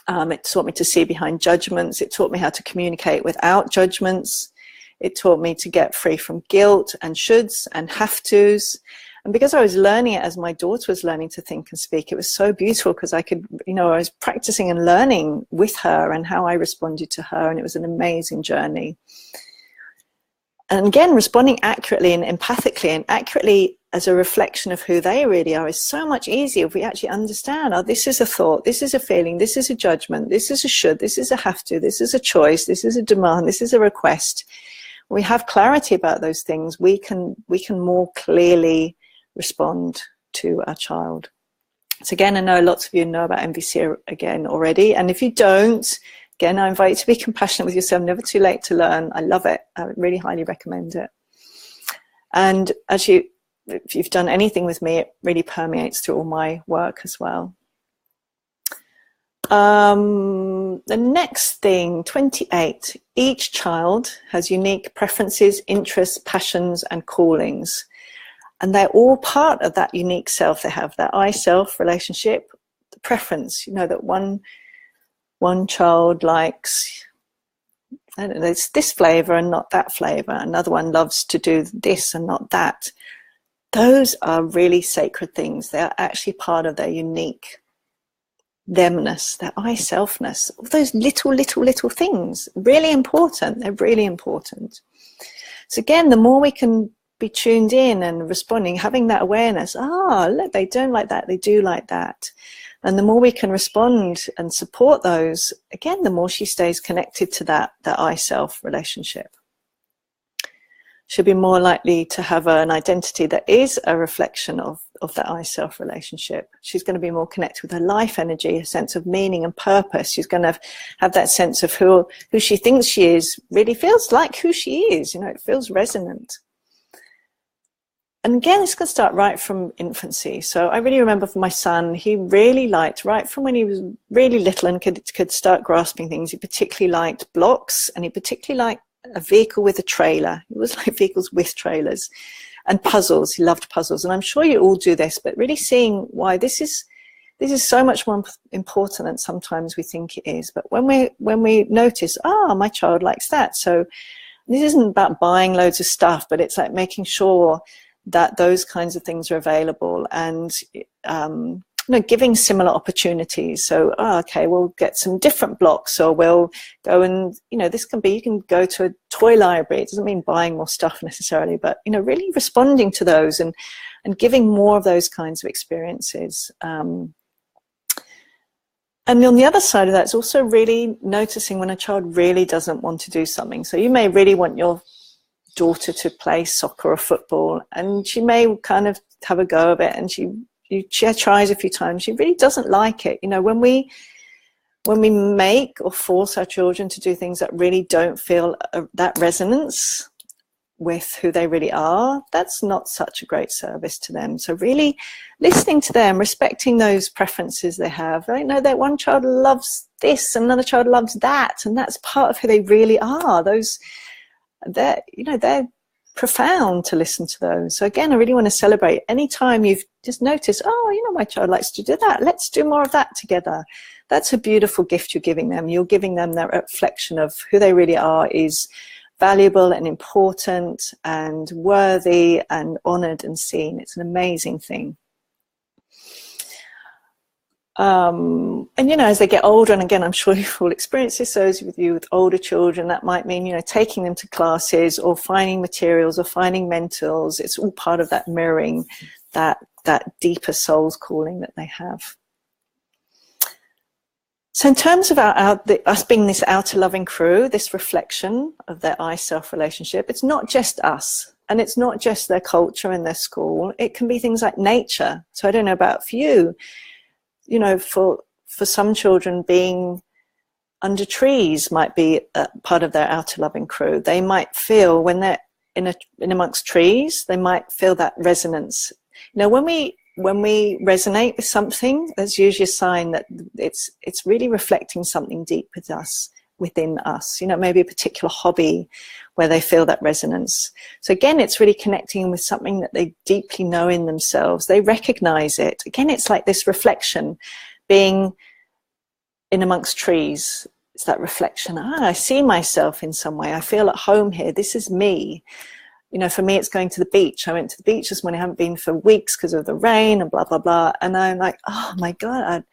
It taught me to see behind judgments. It taught me how to communicate without judgments. It taught me to get free from guilt and shoulds and have tos. And because I was learning it as my daughter was learning to think and speak, it was so beautiful, because I could, I was practicing and learning with her and how I responded to her. And it was an amazing journey. And again, responding accurately and empathically, and accurately as a reflection of who they really are, is so much easier if we actually understand, this is a thought, this is a feeling, this is a judgment, this is a should, this is a have to, this is a choice, this is a demand, this is a request. We have clarity about those things, we can more clearly respond to our child. So again, I know lots of you know about MVC again already, and if you don't, again, I invite you to be compassionate with yourself. Never too late to learn. I love it. I really highly recommend it. And if you've done anything with me, it really permeates through all my work as well. The next thing, 28. Each child has unique preferences, interests, passions, and callings. And they're all part of that unique self. They have that I-self relationship, the preference, that one child likes, I don't know, it's this flavor and not that flavor. Another one loves to do this and not that. Those are really sacred things. They are actually part of their unique themness, their I-selfness. All those little things, really important. They're really important. So again, the more we can be tuned in and responding, having that awareness, look, they don't like that, they do like that. And the more we can respond and support those, again, the more she stays connected to that I-self relationship. She'll be more likely to have an identity that is a reflection of that I-self relationship. She's going to be more connected with her life energy, a sense of meaning and purpose. She's going to have that sense of who she thinks she is, really feels like who she is. It feels resonant. And again, it's going to start right from infancy. So I really remember for my son, he really liked, right from when he was really little and could start grasping things, he particularly liked blocks, and he particularly liked a vehicle with a trailer. It was like vehicles with trailers, and puzzles. He loved puzzles. And I'm sure you all do this, but really seeing why this is so much more important than sometimes we think it is. But when we notice, my child likes that. So this isn't about buying loads of stuff, but it's like making sure that those kinds of things are available, and giving similar opportunities. So, okay, we'll get some different blocks, or we'll go and, this can be, you can go to a toy library. It doesn't mean buying more stuff necessarily, but, really responding to those and giving more of those kinds of experiences. And on the other side of that, it's also really noticing when a child really doesn't want to do something. So you may really want your daughter to play soccer or football, and she may kind of have a go of it, and she tries a few times. She really doesn't like it. When we make or force our children to do things that really don't feel that resonance with who they really are, that's not such a great service to them. So really listening to them, respecting those preferences they have. I know that one child loves this, another child loves that, and that's part of who they really are. They're profound to listen to those. So again, I really want to celebrate anytime you've just noticed, my child likes to do that, let's do more of that together. That's a beautiful gift you're giving them. You're giving them that reflection of who they really are is valuable and important and worthy and honored and seen. It's an amazing thing. And as they get older, and again, I'm sure you've all experienced this, those with you with older children, that might mean, taking them to classes or finding materials or finding mentors. It's all part of that mirroring, that deeper soul's calling that they have. So in terms of us being this outer loving crew, this reflection of their I-self relationship, it's not just us, and it's not just their culture and their school. It can be things like nature. So I don't know about for you, for some children, being under trees might be a part of their outer loving crew. They might feel when they're in amongst trees, they might feel that resonance. When we resonate with something, that's usually a sign that it's really reflecting something deep within us. Maybe a particular hobby where they feel that resonance. So again, it's really connecting with something that they deeply know in themselves. They recognize it. Again, it's like this reflection, being in amongst trees. It's that reflection. I see myself in some way. I feel at home here. This is me. For me, it's going to the beach. I went to the beach this morning. I haven't been for weeks because of the rain and blah, blah, blah. And I'm like, oh my God,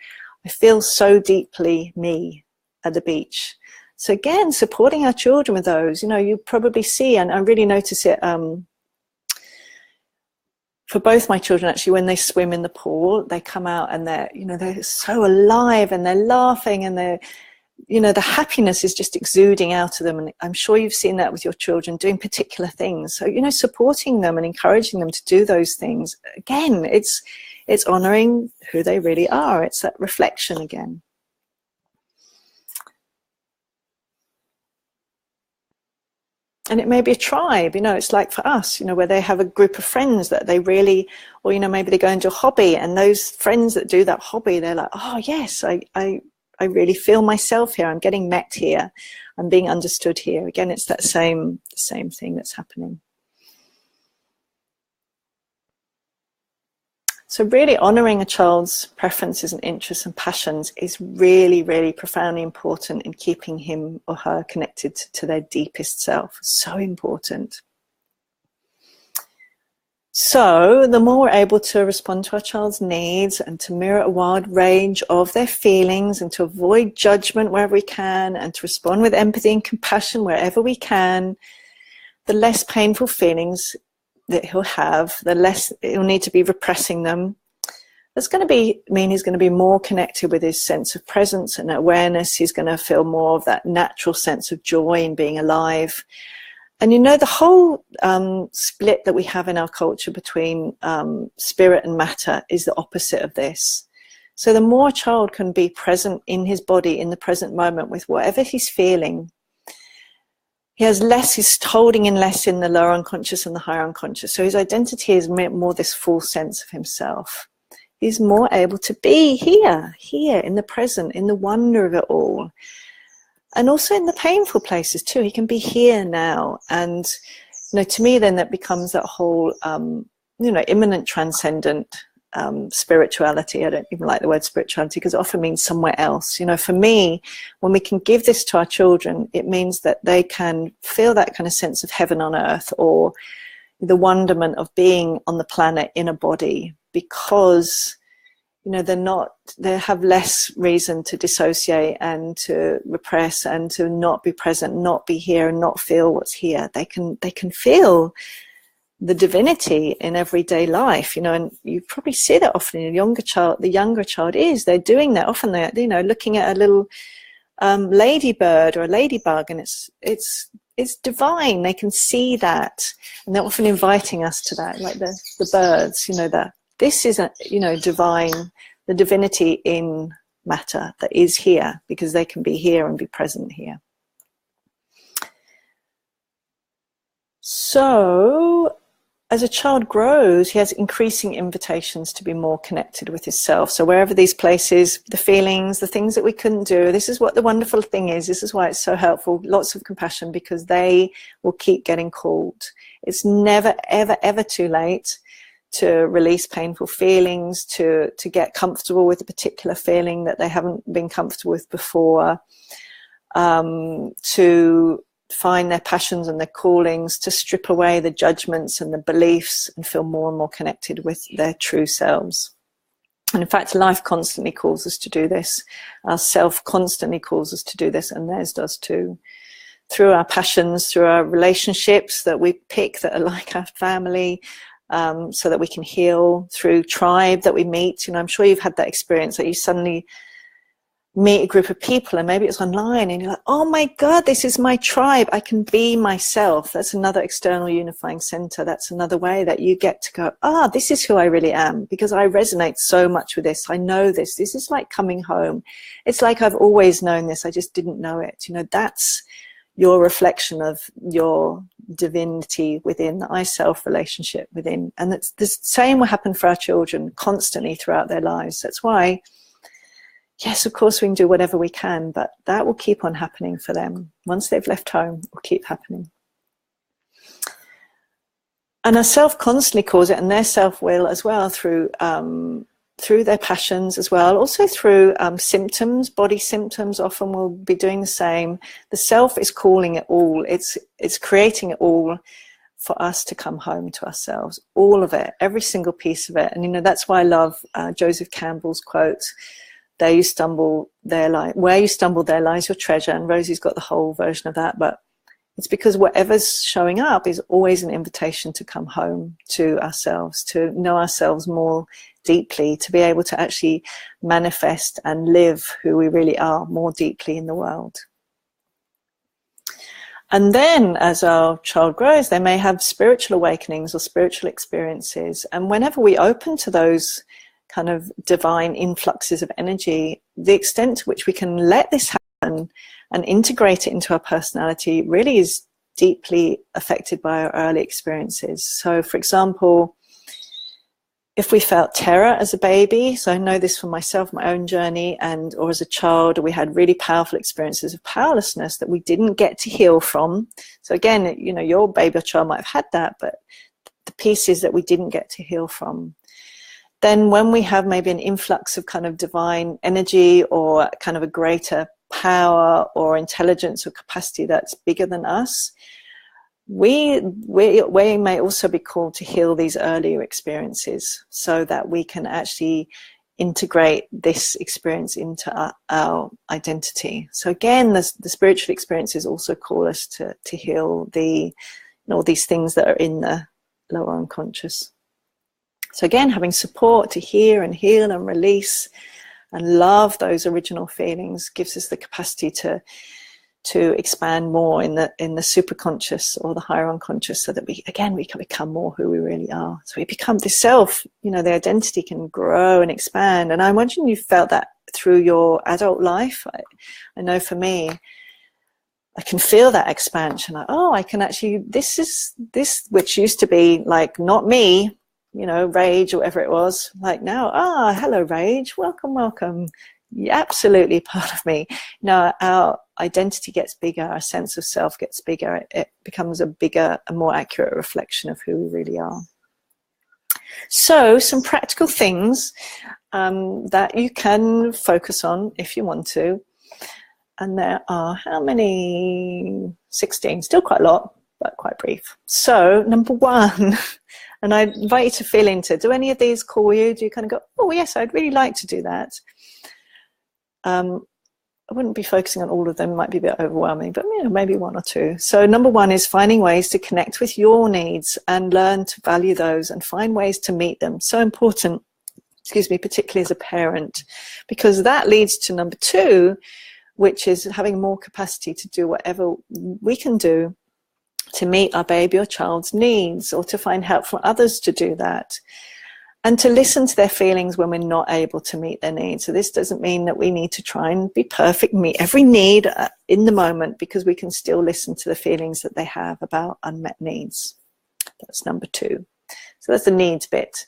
I feel so deeply me at the beach. So again, supporting our children with those, you probably see, and I really notice it for both my children, actually, when they swim in the pool, they come out and they're so alive, and they're laughing, and they're, the happiness is just exuding out of them. And I'm sure you've seen that with your children doing particular things. So, supporting them and encouraging them to do those things. Again, it's honoring who they really are. It's that reflection again. And it may be a tribe, it's like for us, where they have a group of friends that they really, or, maybe they go into a hobby, and those friends that do that hobby, they're like, oh yes, I really feel myself here. I'm getting met here. I'm being understood here. Again, it's that same thing that's happening. So really honoring a child's preferences and interests and passions is really, really profoundly important in keeping him or her connected to their deepest self. So important. So the more we're able to respond to our child's needs and to mirror a wide range of their feelings and to avoid judgment wherever we can and to respond with empathy and compassion wherever we can, the less painful feelings that he'll have, the less he'll need to be repressing them. That's going to mean he's going to be more connected with his sense of presence and awareness. He's going to feel more of that natural sense of joy in being alive. And the whole split that we have in our culture between spirit and matter is the opposite of this. So the more a child can be present in his body in the present moment with whatever he's feeling, he has less, he's holding in less in the lower unconscious and the higher unconscious. So his identity is more this full sense of himself. He's more able to be here in the present, in the wonder of it all. And also in the painful places too. He can be here now. And, to me then that becomes that whole, immanent transcendent spirituality. I don't even like the word spirituality because it often means somewhere else. For me, when we can give this to our children, it means that they can feel that kind of sense of heaven on earth, or the wonderment of being on the planet in a body, because they have less reason to dissociate and to repress and to not be present, not be here, and not feel what's here. They can feel the divinity in everyday life, and you probably see that often in a younger child. The younger child they're doing that often. They're looking at a little ladybird or a ladybug, and it's divine. They can see that, and they're often inviting us to that, like the birds. That this is divine, the divinity in matter that is here, because they can be here and be present here. So as a child grows, he has increasing invitations to be more connected with himself. So wherever these places, the feelings, the things that we couldn't do, this is what the wonderful thing is. This is why it's so helpful. Lots of compassion, because they will keep getting called. It's never, ever, ever too late to release painful feelings, to get comfortable with a particular feeling that they haven't been comfortable with before, to find their passions and their callings, to strip away the judgments and the beliefs and feel more and more connected with their true selves. And in fact, life constantly calls us to do this. Our self constantly calls us to do this, and theirs does too. Through our passions, through our relationships that we pick that are like our family, so that we can heal, through tribe that we meet. I'm sure you've had that experience that you suddenly meet a group of people, and maybe it's online, and you're like, oh my God, this is my tribe. I can be myself. That's another external unifying center. That's another way that you get to go, this is who I really am, because I resonate so much with this. I know this. This is like coming home. It's like I've always known this. I just didn't know it. That's your reflection of your divinity within, the I-self relationship within. And it's the same will happen for our children constantly throughout their lives. That's why, yes, of course we can do whatever we can, but that will keep on happening for them. Once they've left home, it will keep happening. And our self constantly calls it, and their self will as well, through their passions as well, also through symptoms. Body symptoms often will be doing the same. The self is calling it all. It's creating it all for us to come home to ourselves, all of it, every single piece of it. And that's why I love Joseph Campbell's quote, where you stumble, there lies your treasure. And Rosie's got the whole version of that, but it's because whatever's showing up is always an invitation to come home to ourselves, to know ourselves more deeply, to be able to actually manifest and live who we really are more deeply in the world. And then as our child grows, they may have spiritual awakenings or spiritual experiences. And whenever we open to those kind of divine influxes of energy, the extent to which we can let this happen and integrate it into our personality really is deeply affected by our early experiences. So for example, if we felt terror as a baby, so I know this from myself, my own journey, or as a child, or we had really powerful experiences of powerlessness that we didn't get to heal from. So again, your baby or child might have had that, but the pieces that we didn't get to heal from. Then when we have maybe an influx of kind of divine energy or kind of a greater power or intelligence or capacity that's bigger than us, we may also be called to heal these earlier experiences so that we can actually integrate this experience into our identity. So again, the spiritual experiences also call us to heal the and all these things that are in the lower unconscious. So again, having support to hear and heal and release and love those original feelings gives us the capacity to expand more in the superconscious or the higher unconscious, so that we can become more who we really are. So we become the self, the identity can grow and expand. And I imagine you felt that through your adult life. I know for me, I can feel that expansion. Like, oh, I can actually, this which used to be like not me, rage or whatever it was, like now, hello rage, welcome. You're absolutely part of me. Our identity gets bigger, our sense of self gets bigger, it becomes a bigger and more accurate reflection of who we really are. So some practical things that you can focus on if you want to. And there are, how many? 16, still quite a lot, but quite brief. So number 1, and I invite you to feel into, do any of these call you? Do you kind of go, oh yes, I'd really like to do that? I wouldn't be focusing on all of them, it might be a bit overwhelming, but maybe 1 or 2. So number 1 is finding ways to connect with your needs and learn to value those and find ways to meet them. So important, particularly as a parent, because that leads to number 2, which is having more capacity to do whatever we can do to meet our baby or child's needs, or to find help from others to do that, and to listen to their feelings when we're not able to meet their needs. So this doesn't mean that we need to try and be perfect, meet every need in the moment, because we can still listen to the feelings that they have about unmet needs. That's number 2. So that's the needs bit.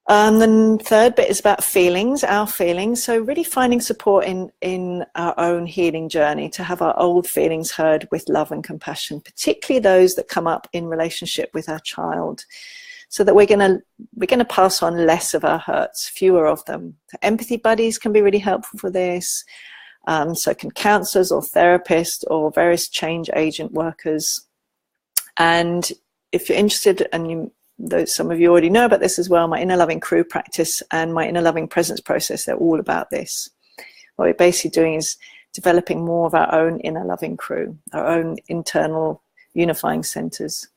The third bit is about feelings, our feelings. So really finding support in our own healing journey, to have our old feelings heard with love and compassion, particularly those that come up in relationship with our child, so that we're gonna pass on less of our hurts, fewer of them. So empathy buddies can be really helpful for this. So can counselors or therapists or various change agent workers. And if you're interested, and some of you already know about this as well, my Inner Loving Crew practice and my Inner Loving Presence process, they're all about this. What we're basically doing is developing more of our own inner loving crew, our own internal unifying centers.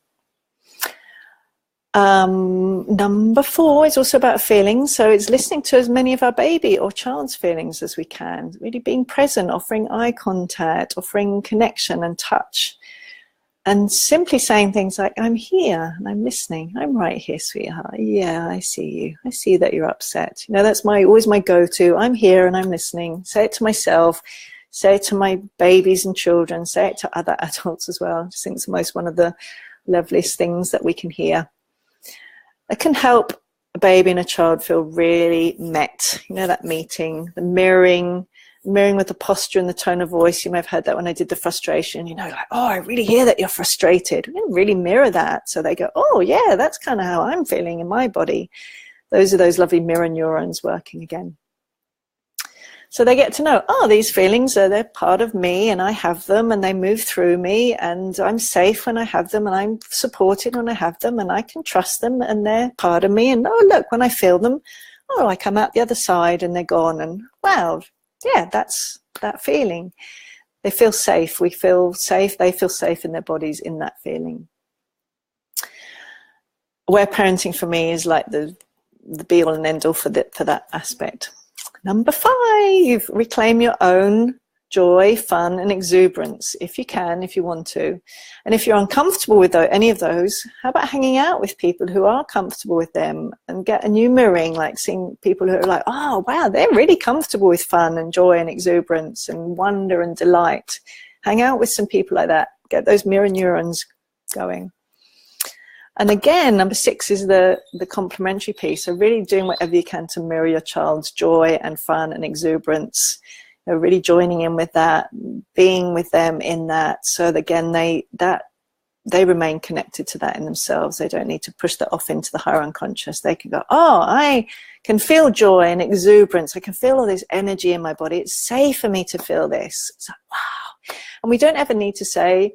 Number 4 is also about feelings. So it's listening to as many of our baby or child's feelings as we can, really being present, offering eye contact, offering connection and touch. And simply saying things like, I'm here and I'm listening. I'm right here, sweetheart. Yeah, I see you. I see that you're upset. That's always my go-to. I'm here and I'm listening. Say it to myself. Say it to my babies and children. Say it to other adults as well. I just think it's one of the loveliest things that we can hear. It can help a baby and a child feel really met. That meeting, the mirroring with the posture and the tone of voice. You may have heard that when I did the frustration, like, oh, I really hear that you're frustrated. Really mirror that. So they go, oh yeah, that's kind of how I'm feeling in my body. Those are those lovely mirror neurons working again. So they get to know, oh, these feelings they're part of me, and I have them, and they move through me, and I'm safe when I have them, and I'm supported when I have them, and I can trust them, and they're part of me. And oh, look, when I feel them, oh, I come out the other side and they're gone, and wow, yeah, that's that feeling. They feel safe. We feel safe. They feel safe in their bodies in that feeling. Aware parenting for me is like the be all and end all for that aspect. Number 5, reclaim your own joy, fun, and exuberance if you can, if you want to. And if you're uncomfortable with any of those, how about hanging out with people who are comfortable with them, and get a new mirroring, like seeing people who are like, oh, wow, they're really comfortable with fun and joy and exuberance and wonder and delight. Hang out with some people like that. Get those mirror neurons going. And again, number 6 is the complementary piece. So really doing whatever you can to mirror your child's joy and fun and exuberance. Really joining in with that, being with them in that, so that, again, they remain connected to that in themselves. They don't need to push that off into the higher unconscious. They can go, oh, I can feel joy and exuberance. I can feel all this energy in my body. It's safe for me to feel this. It's like, wow. And we don't ever need to say,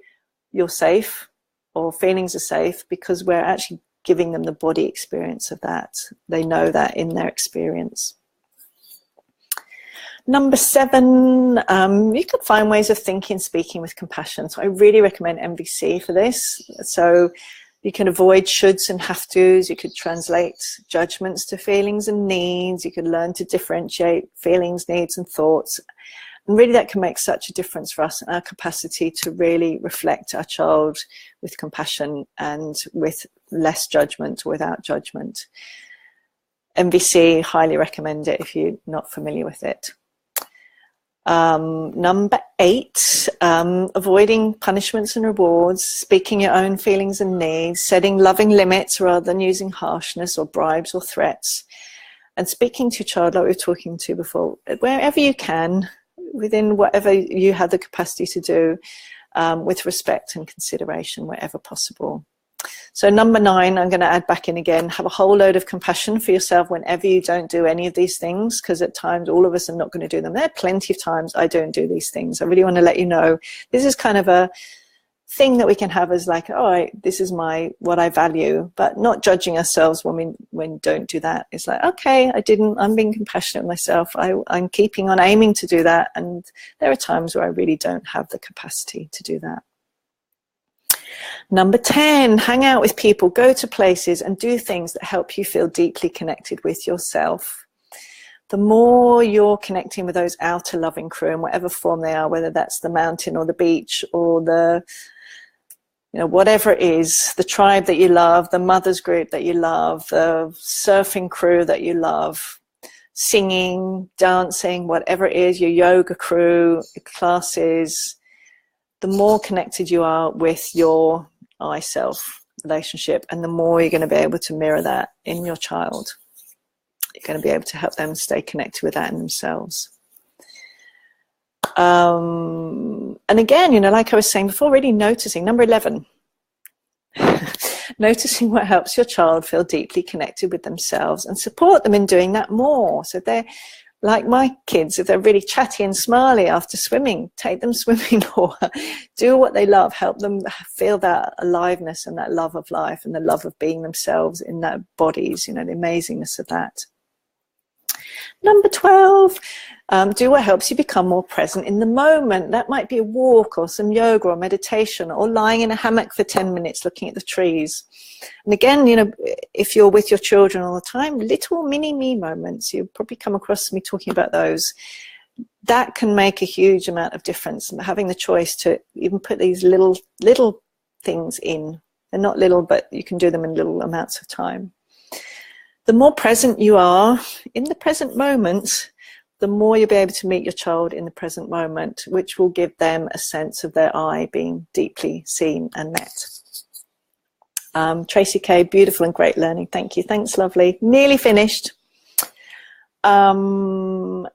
you're safe, or feelings are safe, because we're actually giving them the body experience of that. They know that in their experience. Number 7, you could find ways of thinking, speaking with compassion. So I really recommend MVC for this. So you can avoid shoulds and have tos. You could translate judgments to feelings and needs. You could learn to differentiate feelings, needs, and thoughts. And really that can make such a difference for us and our capacity to really reflect our child with compassion and with less judgment, without judgment. MVC, highly recommend it if you're not familiar with it. Number 8, avoiding punishments and rewards, speaking your own feelings and needs, setting loving limits rather than using harshness or bribes or threats, and speaking to your child like we were talking to before, wherever you can, within whatever you have the capacity to do, with respect and consideration wherever possible. So number 9, I'm going to add back in again, have a whole load of compassion for yourself whenever you don't do any of these things, because at times all of us are not going to do them. There are plenty of times I don't do these things. I really want to let you know this is kind of a thing that we can have as like, all right, this is what I value, but not judging ourselves when we don't do that. It's like, okay, I'm being compassionate with myself. I'm keeping on aiming to do that. And there are times where I really don't have the capacity to do that. Number 10, hang out with people, go to places and do things that help you feel deeply connected with yourself. The more you're connecting with those outer loving crew in whatever form they are, whether that's the mountain or the beach or the, whatever it is, the tribe that you love, the mothers group that you love, the surfing crew that you love, singing, dancing, whatever it is, your yoga crew, your classes, the more connected you are with your I-self relationship, and the more you're going to be able to mirror that in your child. You're going to be able to help them stay connected with that in themselves. And again, like I was saying before, really noticing, number 11, noticing what helps your child feel deeply connected with themselves and support them in doing that more. So they're like my kids, if they're really chatty and smiley after swimming, take them swimming or do what they love, help them feel that aliveness and that love of life and the love of being themselves in their bodies, the amazingness of that. Number 12, do what helps you become more present in the moment. That might be a walk or some yoga or meditation or lying in a hammock for 10 minutes looking at the trees. And again, if you're with your children all the time, little mini me moments, you'll probably come across me talking about those. That can make a huge amount of difference. And having the choice to even put these little things in. They're not little, but you can do them in little amounts of time. The more present you are in the present moment, the more you'll be able to meet your child in the present moment, which will give them a sense of their I being deeply seen and met. Tracy K, beautiful and great learning. Thank you. Thanks, lovely. Nearly finished. 13,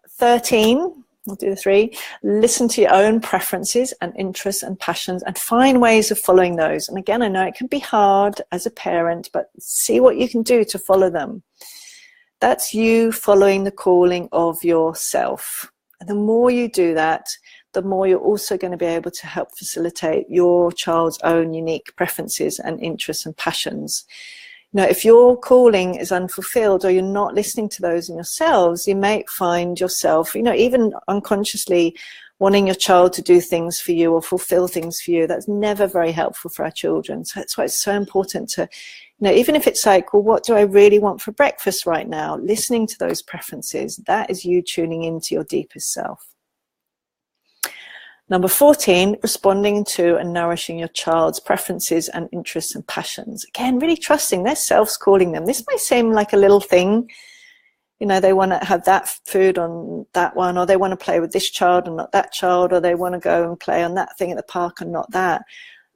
we'll do the 3. Listen to your own preferences and interests and passions and find ways of following those. And again, I know it can be hard as a parent, but see what you can do to follow them. That's you following the calling of yourself. And the more you do that, the more you're also going to be able to help facilitate your child's own unique preferences and interests and passions. If your calling is unfulfilled or you're not listening to those in yourselves, you may find yourself, even unconsciously wanting your child to do things for you or fulfill things for you. That's never very helpful for our children. So that's why it's so important to, even if it's like, well, what do I really want for breakfast right now? Listening to those preferences, that is you tuning into your deepest self. Number 14, responding to and nourishing your child's preferences and interests and passions. Again, really trusting their selves calling them. This may seem like a little thing. They want to have that food on that one, or they want to play with this child and not that child, or they want to go and play on that thing at the park and not that.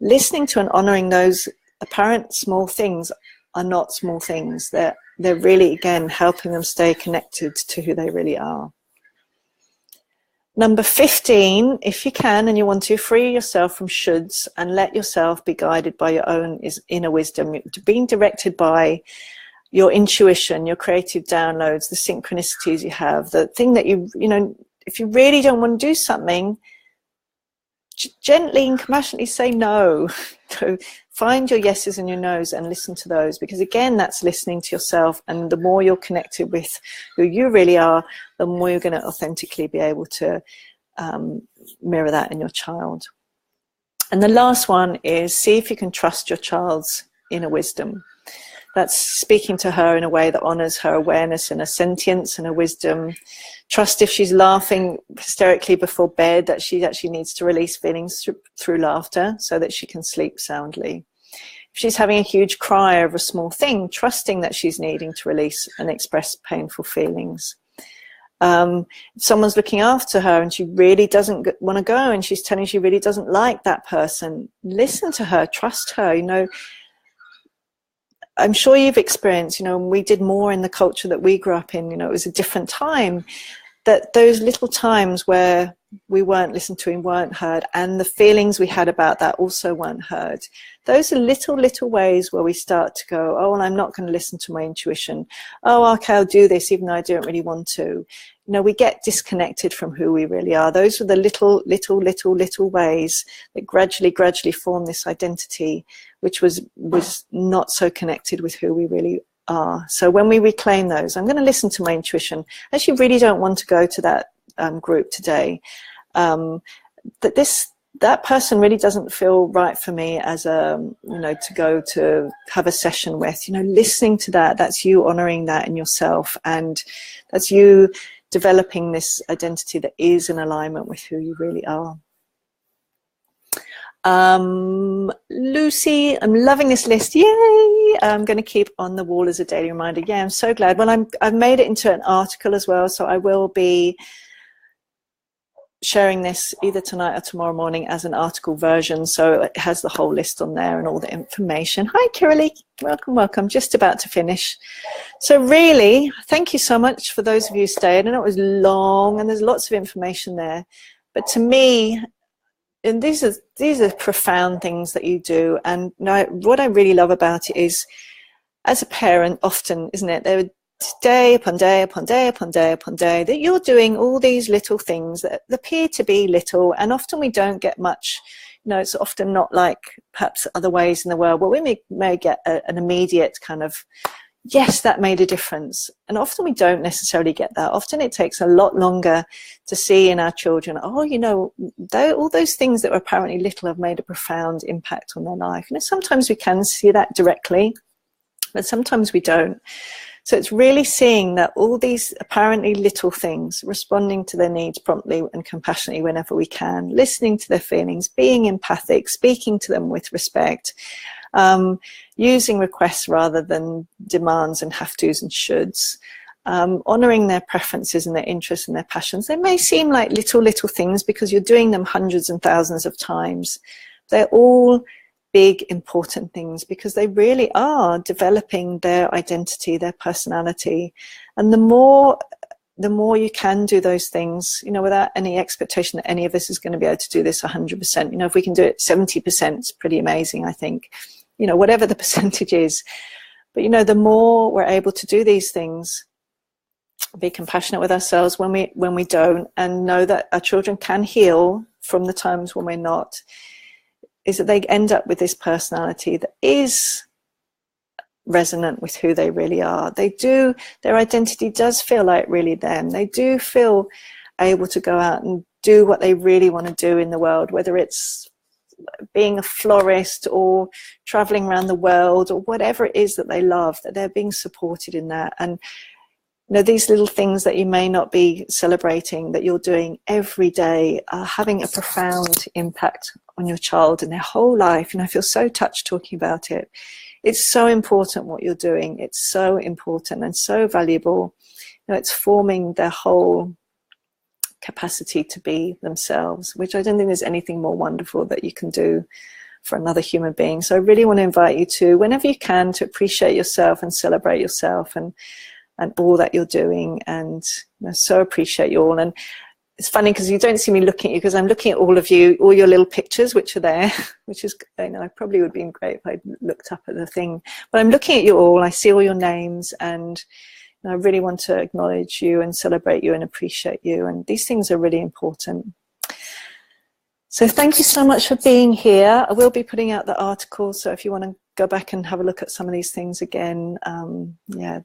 Listening to and honoring those apparent small things are not small things. They're really, again, helping them stay connected to who they really are. Number 15, if you can and you want to, free yourself from shoulds and let yourself be guided by your own inner wisdom, being directed by your intuition, your creative downloads, the synchronicities you have, the thing that if you really don't want to do something, gently and compassionately say no. So find your yeses and your nos and listen to those, because again, that's listening to yourself. And the more you're connected with who you really are, the more you're going to authentically be able to mirror that in your child. And the last one is see if you can trust your child's inner wisdom. That's speaking to her in a way that honors her awareness and her sentience and her wisdom. Trust if she's laughing hysterically before bed, that she actually needs to release feelings through laughter so that she can sleep soundly. If she's having a huge cry over a small thing, trusting that she's needing to release and express painful feelings. If someone's looking after her and she really doesn't want to go and she's telling you she really doesn't like that person, listen to her, trust her. You know, I'm sure you've experienced, you know, we did more in the culture that we grew up in, you know, it was a different time, that those little times where we weren't listened to and weren't heard, and the feelings we had about that also weren't heard. Those are little ways where we start to go, oh, well, I'm not going to listen to my intuition. Oh, okay, I'll do this even though I don't really want to. You know, we get disconnected from who we really are. Those are the little ways that gradually form this identity, which was not so connected with who we really are. So when we reclaim those, I'm going to listen to my intuition. I actually really don't want to go to that group today. That person really doesn't feel right for me as you know, to go to have a session with. You know, listening to that, that's you honoring that in yourself, and that's you developing this identity that is in alignment with who you really are. Lucy, I'm loving this list. Yay! I'm going to keep on the wall as a daily reminder. Yeah, I'm so glad. Well, I've made it into an article as well, so I will be sharing this either tonight or tomorrow morning as an article version, so it has the whole list on there and all the information. Hi Kiralee, welcome. Just about to finish. So really, thank you so much for those of you who stayed. I know it was long and there's lots of information there, but to me, and these are profound things that you do. And what I really love about it is, as a parent, often, isn't it, there day upon day upon day upon day upon day that you're doing all these little things that appear to be little, and often we don't get much. You know, it's often not like perhaps other ways in the world where we may get an immediate kind of, yes, that made a difference. And often we don't necessarily get that. Often it takes a lot longer to see in our children, oh, you know, all those things that were apparently little have made a profound impact on their life. You know, sometimes we can see that directly, but sometimes we don't. So it's really seeing that all these apparently little things, responding to their needs promptly and compassionately whenever we can, listening to their feelings, being empathic, speaking to them with respect, using requests rather than demands and have-tos and shoulds, honoring their preferences and their interests and their passions. They may seem like little things because you're doing them hundreds and thousands of times. They're all big, important things because they really are developing their identity, their personality. And the more you can do those things, you know, without any expectation that any of us is going to be able to do this 100%. You know, if we can do it 70%, it's pretty amazing, I think. You know, whatever the percentage is. But, you know, the more we're able to do these things, be compassionate with ourselves when we don't, and know that our children can heal from the times when we're not, is that they end up with this personality that is resonant with who they really are. Their identity does feel like really them. They do feel able to go out and do what they really want to do in the world, whether it's being a florist or traveling around the world or whatever it is that they love, that they're being supported in that. And you know, these little things that you may not be celebrating, that you're doing every day, are having a profound impact on your child and their whole life. And I feel so touched talking about it. It's so important what you're doing. It's so important and so valuable. You know, it's forming their whole capacity to be themselves, which I don't think there's anything more wonderful that you can do for another human being. So I really want to invite you to, whenever you can, to appreciate yourself and celebrate yourself and all that you're doing, and you know, so appreciate you all. And it's funny because you don't see me looking at you, because I'm looking at all of you, all your little pictures which are there, which is, you know, I probably would have been great if I'd looked up at the thing, but I'm looking at you all. I see all your names, and you know, I really want to acknowledge you and celebrate you and appreciate you, and these things are really important. So thank you so much for being here. I will be putting out the article, so if you want to go back and have a look at some of these things again, yeah,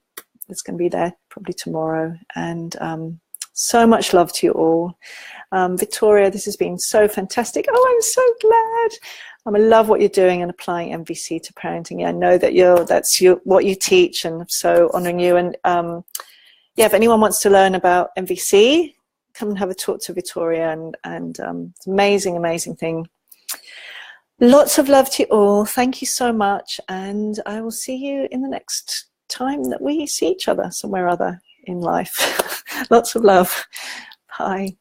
it's going to be there probably tomorrow. And so much love to you all. Victoria, this has been so fantastic. Oh, I'm so glad. I love what you're doing and applying MVC to parenting. Yeah, I know that that's what you teach, and I'm so honouring you. And yeah, if anyone wants to learn about MVC, come and have a talk to Victoria, and it's an amazing, amazing thing. Lots of love to you all. Thank you so much, and I will see you in the next time that we see each other somewhere or other in life. Lots of love. Bye.